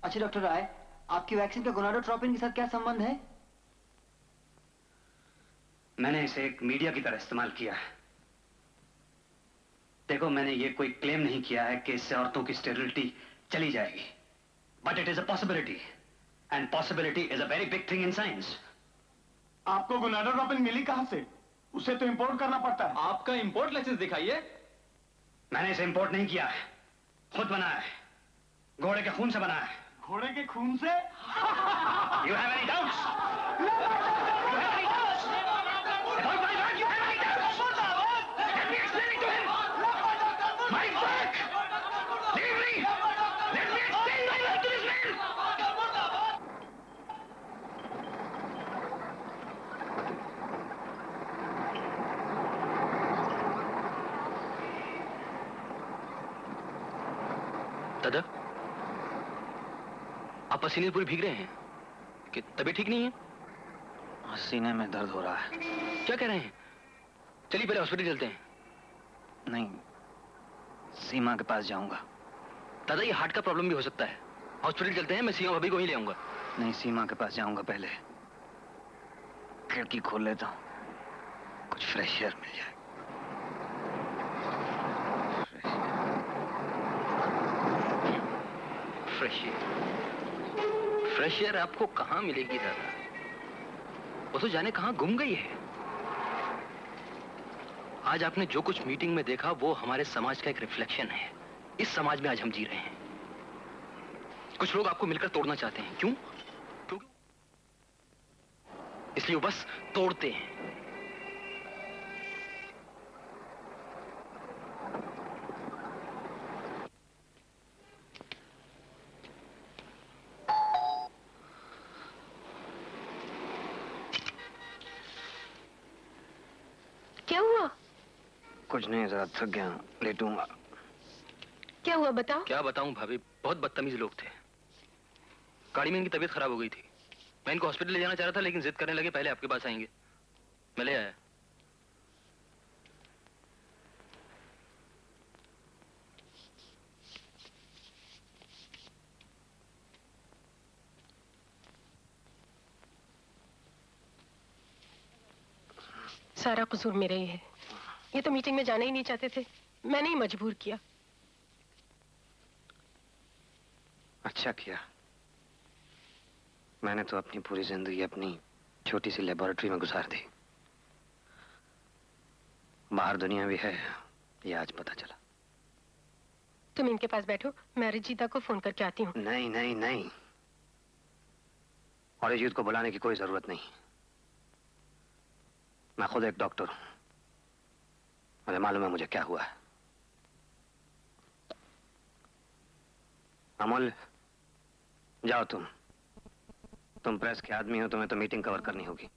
अच्छा डॉक्टर राय, आपकी वैक्सीन का गोनाडोट्रोपिन के साथ क्या संबंध है? मैंने इसे एक मीडिया की तरह इस्तेमाल किया है। देखो, मैंने ये कोई क्लेम नहीं किया है कि इससे औरतों की स्टेरिलिटी चली जाएगी, but it is a possibility, and possibility is a very big thing in science. आपको गोनाडोट्रोपिन मिली कहां से? उसे तो इंपोर्ट करना पड़ता है। आपका इंपोर्ट लाइसेंस दिखाइए। मैंने इसे इंपोर्ट नहीं किया है, खुद बनाया है, घोड़े के खून से बनाया है। घोड़े के खून से? You have any doubts? You have any doubts? About my work, you have any doubts? Let me explain it to him. My work. Leave me. Let me explain my work to this man. दादा, आप पसीने पूरे भीग रहे हैं कि तबीयत ठीक नहीं है? सीने में दर्द हो रहा है। क्या कह रहे हैं? चलिए पहले हॉस्पिटल चलते हैं। नहीं, सीमा के पास जाऊंगा। दादा, ये हार्ट का प्रॉब्लम भी हो सकता है। हॉस्पिटल चलते हैं, मैं सीमा भाभी को ही ले आऊंगा। नहीं, सीमा के पास जाऊंगा पहले। खिड़की खोल लेता हूँ, कुछ फ्रेश एयर मिल जाए। फ्रेश एयर आपको कहां मिलेगी दादा? वो तो जाने कहां गुम गई है। आज आपने जो कुछ मीटिंग में देखा वो हमारे समाज का एक रिफ्लेक्शन है। इस समाज में आज हम जी रहे हैं। कुछ लोग आपको मिलकर तोड़ना चाहते हैं। क्यों? क्योंकि इसलिए वो बस तोड़ते हैं। क्या हुआ? कुछ नहीं, जरा थक गया, लेटूंगा। क्या हुआ बताओ? क्या बताऊं भाभी, बहुत बदतमीज लोग थे। गाड़ी में इनकी तबीयत खराब हो गई थी। मैं इनको हॉस्पिटल ले जाना चाह रहा था, लेकिन जिद करने लगे पहले आपके पास आएंगे। मैं ले आया। सारा कसूर मेरा ही है। ये तो मीटिंग में जाना ही नहीं चाहते थे, मैंने ही मजबूर किया। अच्छा किया। मैंने तो अपनी पूरी जिंदगी अपनी छोटी सी लेबोरेटरी में गुजार दी। बाहर दुनिया भी है, ये आज पता चला। तुम इनके पास बैठो, मैं अरिजीता को फोन करके आती हूँ। नहीं नहीं नहीं, अरिजीत को बुलाने की कोई जरूरत नहीं। मैं खुद एक डॉक्टर हूं, मुझे मालूम है मुझे क्या हुआ है। अमोल, जाओ तुम प्रेस के आदमी हो, तुम्हें तो मीटिंग कवर करनी होगी।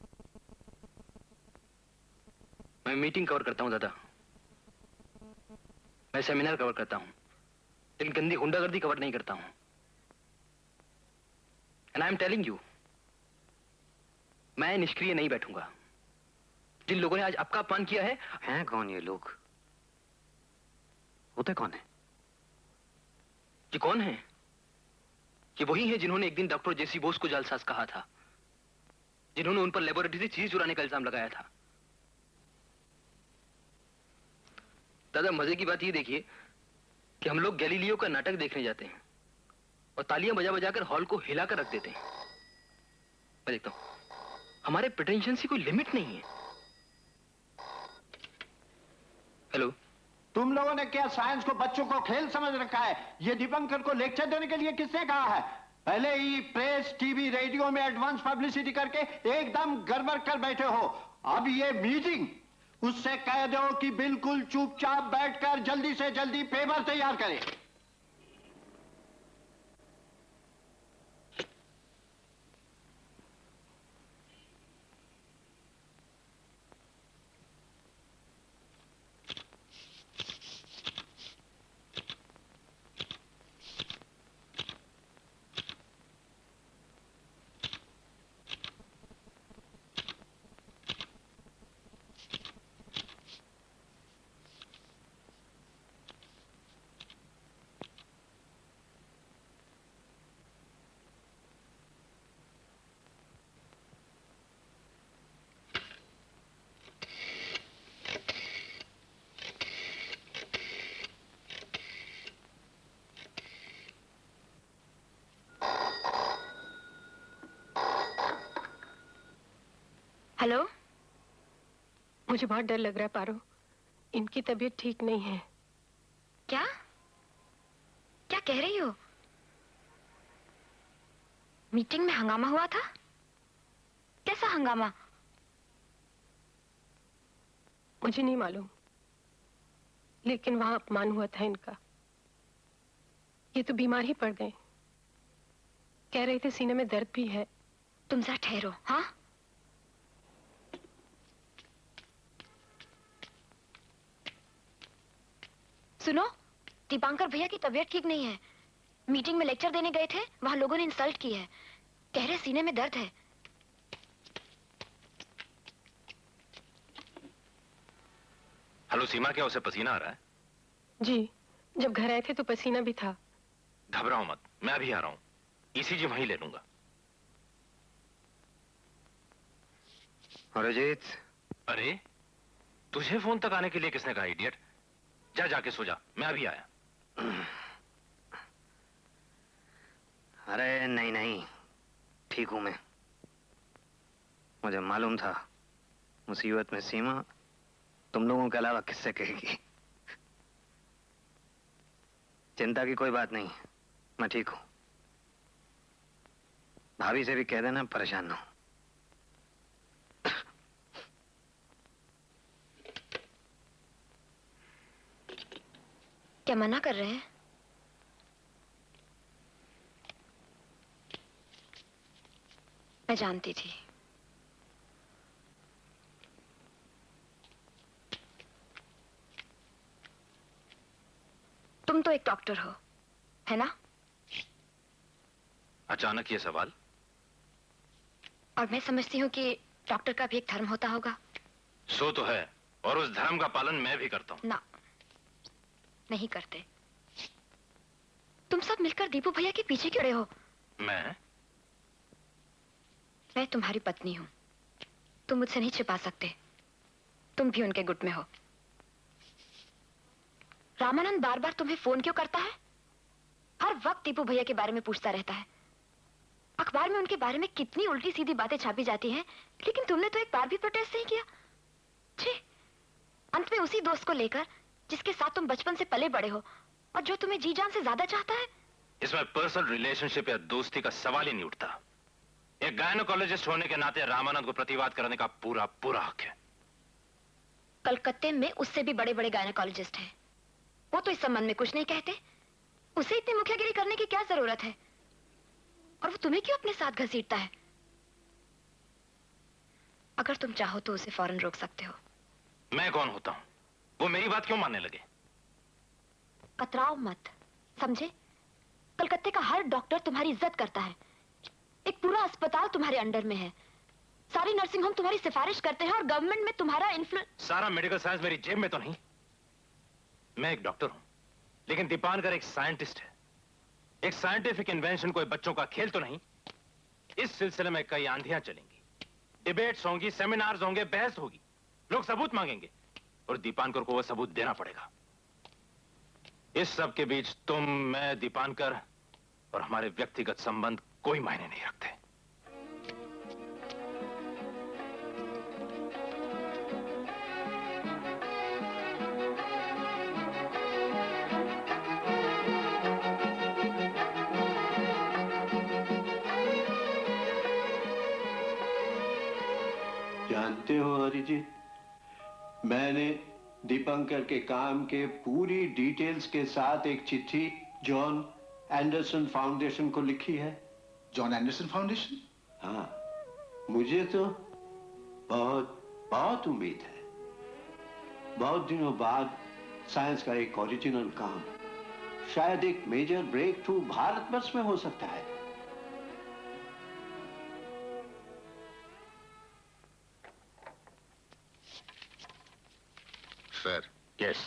मैं मीटिंग कवर करता हूं दादा, मैं सेमिनार कवर करता हूं, लेकिन गंदी गुंडागर्दी कवर नहीं करता हूं। And I am telling you, मैं निष्क्रिय नहीं बैठूंगा। जिन लोगों ने आज आपका अपमान किया है। हैं कौन ये लोग? होते कौन है? ये कौन है? ये वही है जिन्होंने एक दिन डॉक्टर जेसी बोस को जालसाज कहा था, जिन्होंने उन पर लेबोरेटरी से चीज चुराने का इल्जाम लगाया था। दादा मजे की बात ये देखिए कि हम लोग गैलीलियो का नाटक देखने जाते हैं और तालियां बजा बजा कर हॉल को हिला कर रख देते हैं। मैं देखता हूं हमारे प्रिटेंशंस की कोई लिमिट नहीं है। हेलो, तुम लोगों ने क्या साइंस को बच्चों को खेल समझ रखा है? ये दीपंकर को लेक्चर देने के लिए किसने कहा है? पहले ही प्रेस, टीवी, रेडियो में एडवांस पब्लिसिटी करके एकदम गड़बड़ कर बैठे हो। अब ये मीटिंग, उससे कह दो कि बिल्कुल चुपचाप बैठकर जल्दी से जल्दी पेपर तैयार करे। हेलो, मुझे बहुत डर लग रहा है पारो। इनकी तबीयत ठीक नहीं है। क्या क्या कह रही हो? मीटिंग में हंगामा हुआ था? कैसा हंगामा? मुझे नहीं मालूम, लेकिन वहां अपमान हुआ था इनका। ये तो बीमार ही पड़ गए। कह रहे थे सीने में दर्द भी है। तुम जरा ठहरो। हाँ, सुनो, दीपांकर भैया की तबीयत ठीक नहीं है। मीटिंग में लेक्चर देने गए थे, वहां लोगों ने इंसल्ट की है। कह रहे सीने में दर्द है। हेलो सीमा, क्या उसे पसीना आ रहा है? जी, जब घर आए थे तो पसीना भी था। घबराओ मत, मैं अभी आ रहा हूँ। ईसीजी वहीं ले लूंगा। और अजीत? अरे, तुझे फोन तक आने के लिए किसने कहा इडियट? जा जाके सो जा, मैं अभी आया। अरे नहीं नहीं, ठीक हूं मैं। मुझे मालूम था मुसीबत में सीमा तुम लोगों के अलावा किससे कहेगी। चिंता की कोई बात नहीं, मैं ठीक हूं। भाभी से भी कह देना परेशान ना हो। क्या मना कर रहे हैं? मैं जानती थी। तुम तो एक डॉक्टर हो, है ना? अचानक ये सवाल? और मैं समझती हूँ कि डॉक्टर का भी एक धर्म होता होगा। सो तो है, और उस धर्म का पालन मैं भी करता हूँ। ना, नहीं करते। तुम सब मिलकर दीपू भैया के पीछे क्यों रहे हो? मैं तुम्हारी पत्नी हूं। तुम मुझसे नहीं छिपा सकते। तुम भी उनके गुट में हो। रामानंद बार बार तुम्हें फोन क्यों करता है? हर वक्त दीपू भैया के बारे में पूछता रहता है। अखबार में उनके बारे में कितनी उल्टी सीधी बातें छापी जाती हैं, लेकिन तुमने तो एक बार भी प्रोटेस्ट नहीं किया। छी, अंत में उसी दोस्त को लेकर जिसके साथ तुम बचपन से पले बड़े हो और जो तुम्हें जी जान से ज्यादा चाहता है। इसमें पर्सनल रिलेशनशिप या दोस्ती का सवाल ही नहीं उठता। एक गायनोकोलॉजिस्ट होने के नाते रामानंद को प्रतिवाद करने का पूरा पूरा हक है। कलकत्ते में उससे भी बड़े बड़े गायनोकोलॉजिस्ट हैं। वो तो इस संबंध में कुछ नहीं कहते। उसे इतनी मुखियागिरी करने की क्या जरूरत है? और वो तुम्हें क्यों अपने साथ घसीटता है? अगर तुम चाहो तो उसे फौरन रोक सकते हो। मैं कौन होता हूं? वो मेरी बात क्यों मानने लगे? कतराओ मत, समझे? कलकत्ते का हर डॉक्टर तुम्हारी इज्जत करता है। एक पूरा अस्पताल तुम्हारे अंडर में है। सारी नर्सिंग होम तुम्हारी सिफारिश करते हैं और गवर्नमेंट में तुम्हारा इन्फ्लुएंस। सारा मेडिकल साइंस मेरी जेब में तो नहीं। मैं एक डॉक्टर हूं, लेकिन दीपांकर एक साइंटिस्ट है। एक साइंटिफिक इन्वेंशन कोई बच्चों का खेल तो नहीं। इस सिलसिले में कई आंधियां चलेंगी, डिबेट्स होंगी, सेमिनार्स होंगे, बहस होगी, लोग सबूत मांगेंगे और दीपांकर को वो सबूत देना पड़ेगा। इस सब के बीच तुम, मैं, दीपांकर और हमारे व्यक्तिगत संबंध कोई मायने नहीं रखते। जानते हो अरिजीत, मैंने दीपंकर के काम के पूरी डिटेल्स के साथ एक चिट्ठी जॉन एंडरसन फाउंडेशन को लिखी है। John Anderson foundation? हाँ, मुझे तो बहुत बहुत उम्मीद है। बहुत दिनों बाद साइंस का एक ओरिजिनल काम, शायद एक मेजर ब्रेक थ्रू भारतवर्ष में हो सकता है। सर। यस,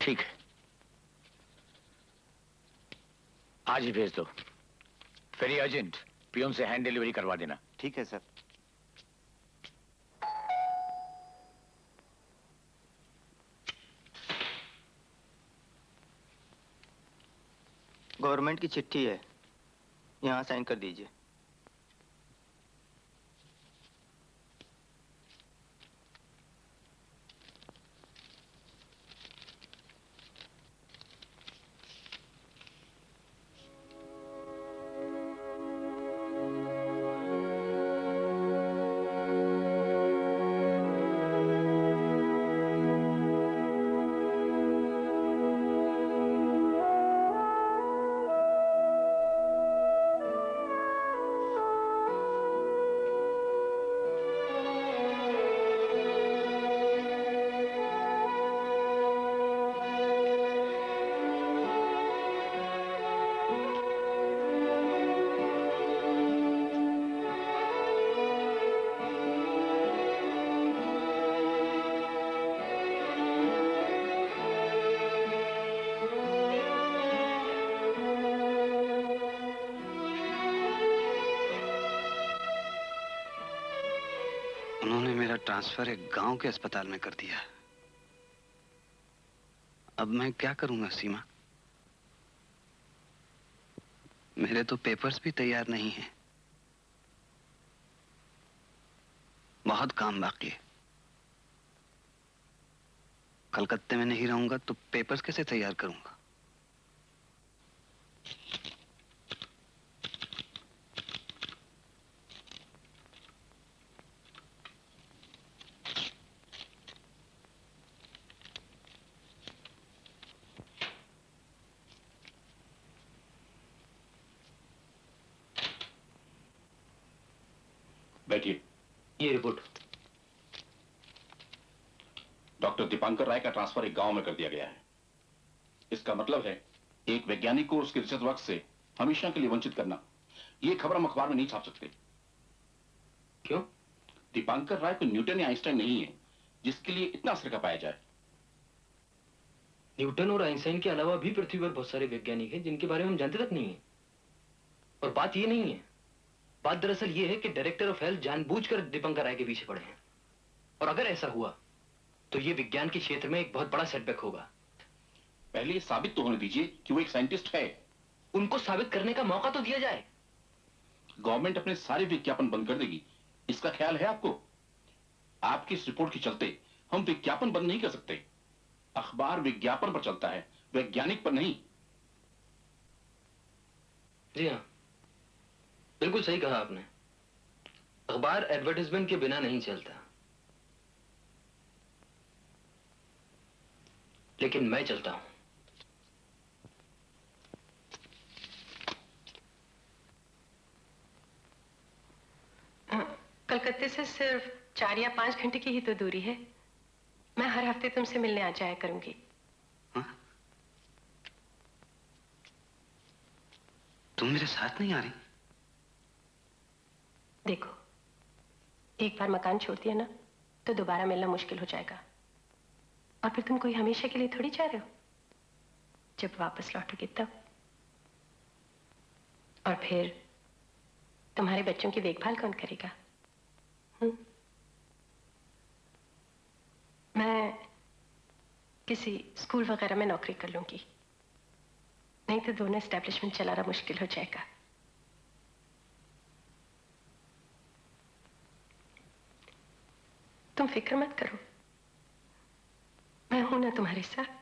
ठीक है, आज ही भेज दो। वेरी अर्जेंट, पियोन से हैंड डिलीवरी करवा देना। ठीक है सर। गवर्नमेंट की चिट्ठी है, यहाँ साइन कर दीजिए। उन्होंने मेरा ट्रांसफर एक गांव के अस्पताल में कर दिया। अब मैं क्या करूंगा सीमा? मेरे तो पेपर्स भी तैयार नहीं हैं। बहुत काम बाकी है। कलकत्ते में नहीं रहूंगा तो पेपर्स कैसे तैयार करूंगा? बैठिए। ये रिपोर्ट। डॉक्टर दीपांकर राय का ट्रांसफर एक गांव में कर दिया गया है। इसका मतलब है एक वैज्ञानिक को उसके रिसर्च वर्क से हमेशा के लिए वंचित करना। ये खबर हम अखबार में नहीं छाप सकते। क्यों? दीपांकर राय कोई न्यूटन या आइंस्टाइन नहीं है जिसके लिए इतना असर का पाया जाए। न्यूटन और आइंस्टाइन के अलावा भी पृथ्वी पर बहुत सारे वैज्ञानिक हैं जिनके बारे में हम जानते तक नहीं है। और बात ये नहीं है, बात दरअसल ये है कि डायरेक्टर ऑफ हेल्थ जानबूझकर दीपंकर राय के पीछे पड़े हैं। और अगर ऐसा हुआ तो ये विज्ञान के क्षेत्र में एक बहुत बड़ा सेटबैक होगा। पहले ये साबित तो होने दीजिए कि वो एक साइंटिस्ट है। उनको साबित करने का मौका तो दिया जाए। गवर्नमेंट अपने सारे विज्ञापन बंद कर देगी, इसका ख्याल है आपको? आपकी इस रिपोर्ट के चलते हम विज्ञापन बंद नहीं कर सकते। अखबार विज्ञापन पर चलता है, वैज्ञानिक पर नहीं। जी हाँ, बिल्कुल सही कहा आपने। अखबार एडवर्टाइजमेंट के बिना नहीं चलता। लेकिन मैं चलता हूं। कलकत्ते से सिर्फ 4 या 5 घंटे की ही तो दूरी है। मैं हर हफ्ते तुमसे मिलने आ जाया करूंगी। तुम मेरे साथ नहीं आ रही? देखो, एक बार मकान छोड़ दिया ना तो दोबारा मिलना मुश्किल हो जाएगा। और फिर तुम कोई हमेशा के लिए थोड़ी जा रहे हो। जब वापस लौटोगे तब। और फिर तुम्हारे बच्चों की देखभाल कौन करेगा? मैं किसी स्कूल वगैरह में नौकरी कर लूंगी, नहीं तो दोनों एस्टेब्लिशमेंट चलाना मुश्किल हो जाएगा। तुम फिक्र मत करो, मैं हूं ना तुम्हारे साथ।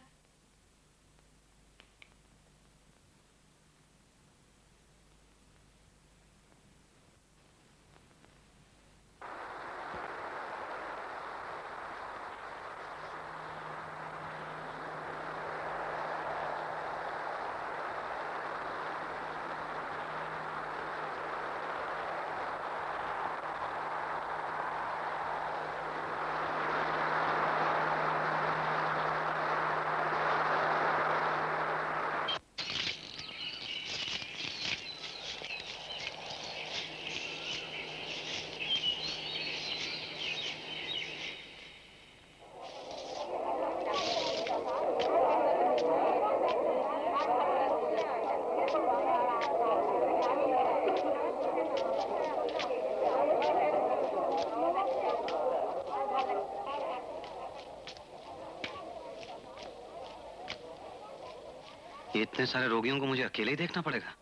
इतने सारे रोगियों को मुझे अकेले ही देखना पड़ेगा।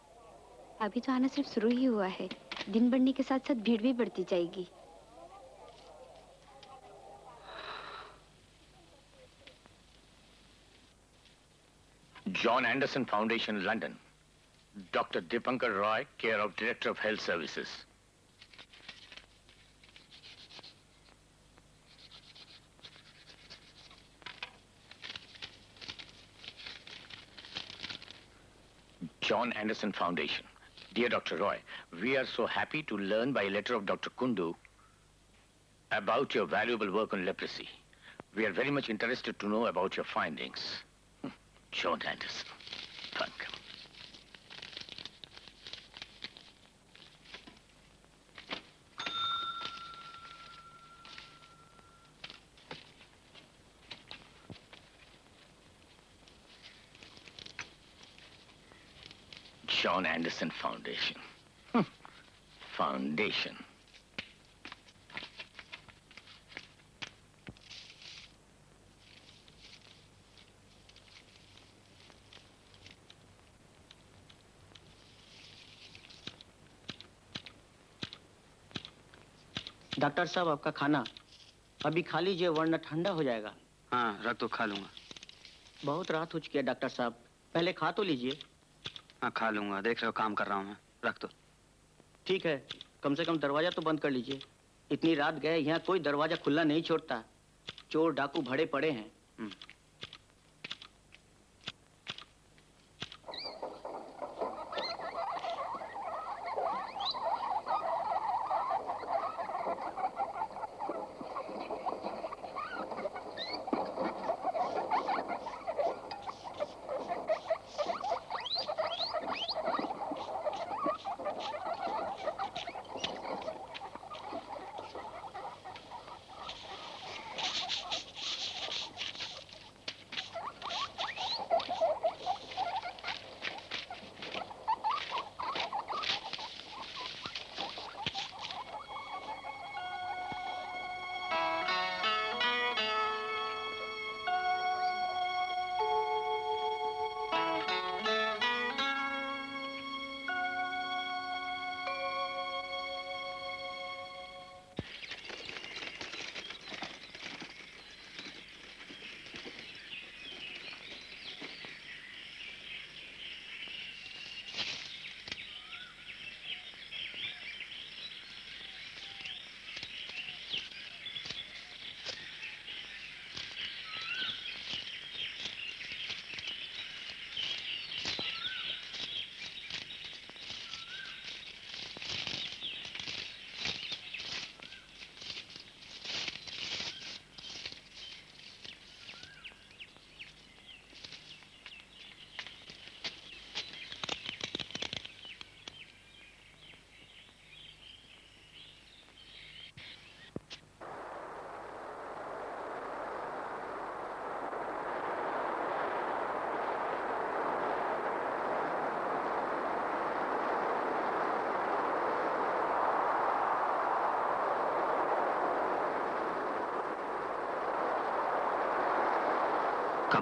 अभी तो आना सिर्फ शुरू ही हुआ है, दिन बढ़ने के साथ साथ भीड़ भी बढ़ती जाएगी। John Anderson Foundation, London. Dr. Dipankar Roy, care of Director of Health Services. John Anderson Foundation. Dear Dr. Roy, we are so happy to learn by letter of Dr. Kundu about your valuable work on leprosy. We are very much interested to know about your findings. John Anderson. Thank you. John Anderson Foundation. Foundation. Doctor साहब, आपका खाना अभी खा लीजिए वरना ठंडा हो जाएगा। हाँ, रख तो खा लूंगा। बहुत रात हो चुकी है डॉक्टर साहब, पहले खा तो लीजिए। हाँ, खा लूंगा, देख रहे हो काम कर रहा हूँ मैं। रख तो। ठीक है, कम से कम दरवाजा तो बंद कर लीजिए। इतनी रात गए, यहाँ कोई दरवाजा खुला नहीं छोड़ता, चोर डाकू भरे पड़े हैं।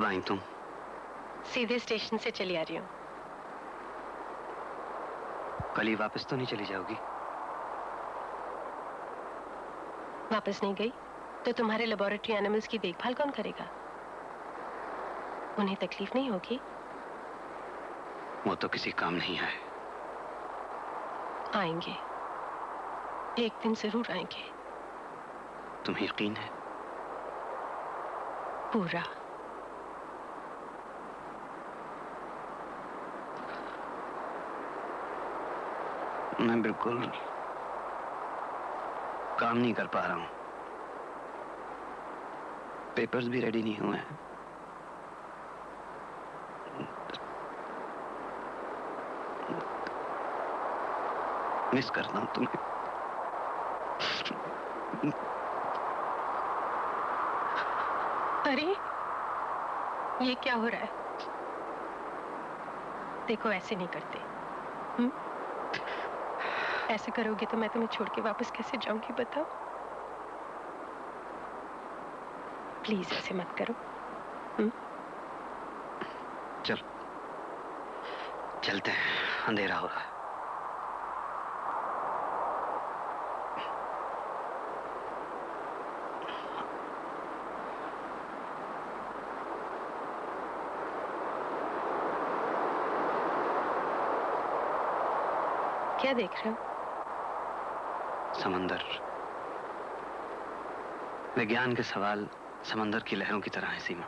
कब आई तुम? सीधे स्टेशन से चली आ रही हूँ। कल ही वापस तो नहीं चली जाओगी? वापस नहीं गई तो तुम्हारे लेबोरेटरी एनिमल्स की देखभाल कौन करेगा? उन्हें तकलीफ नहीं होगी? वो तो किसी काम नहीं आए। आएंगे, एक दिन जरूर आएंगे। तुम्हें यकीन है? पूरा। मैं बिल्कुल काम नहीं कर पा रहा हूं। पेपर्स भी रेडी नहीं हुए हैं। मिस करता हूं तुम्हें। अरे ये क्या हो रहा है? देखो ऐसे नहीं करते। ऐसे करोगे तो मैं तुम्हें छोड़ के वापस कैसे जाऊंगी बताओ? प्लीज ऐसे मत करो। चल चलते हैं, अंधेरा हो रहा है। क्या देख रहे हो? समंदर। विज्ञान के सवाल समंदर की लहरों की तरह है सीमा।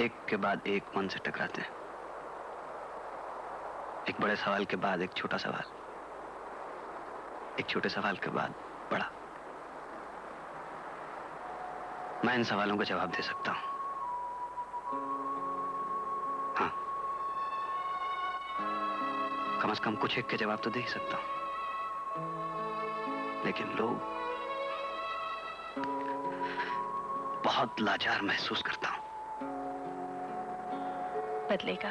एक के बाद एक मन से टकराते हैं। एक बड़े सवाल के बाद एक छोटा सवाल, एक छोटे सवाल के बाद बड़ा। मैं इन सवालों का जवाब दे सकता हूं। हाँ, कम से कम कुछ एक के जवाब तो दे ही सकता हूं। लेकिन लोग बहुत लाचार महसूस करता हूं। बदलेगा,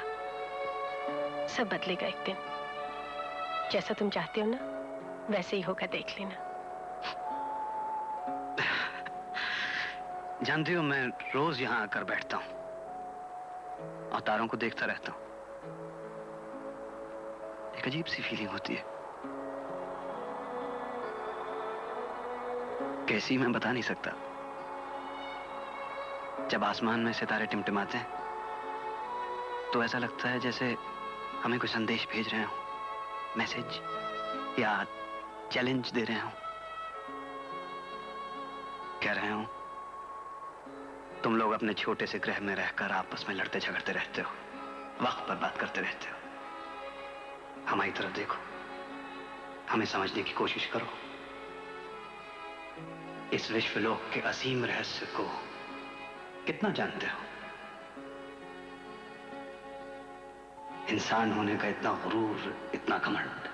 सब बदलेगा एक दिन। जैसा तुम चाहते हो ना वैसे ही होगा, देख लेना। जानती हो, मैं रोज यहां आकर बैठता हूं और तारों को देखता रहता हूं। एक अजीब सी फीलिंग होती है। कैसी मैं बता नहीं सकता। जब आसमान में सितारे टिमटिमाते हैं तो ऐसा लगता है जैसे हमें कोई संदेश भेज रहे हो, मैसेज या चैलेंज दे रहे हो। कह रहे हो तुम लोग अपने छोटे से ग्रह में रहकर आपस में लड़ते झगड़ते रहते हो, वक्त बर्बाद करते रहते हो। हमारी तरफ देखो, हमें समझने की कोशिश करो। इस विश्वलोक के असीम रहस्य को कितना जानते हो? इंसान होने का इतना गुरूर, इतना घमंड,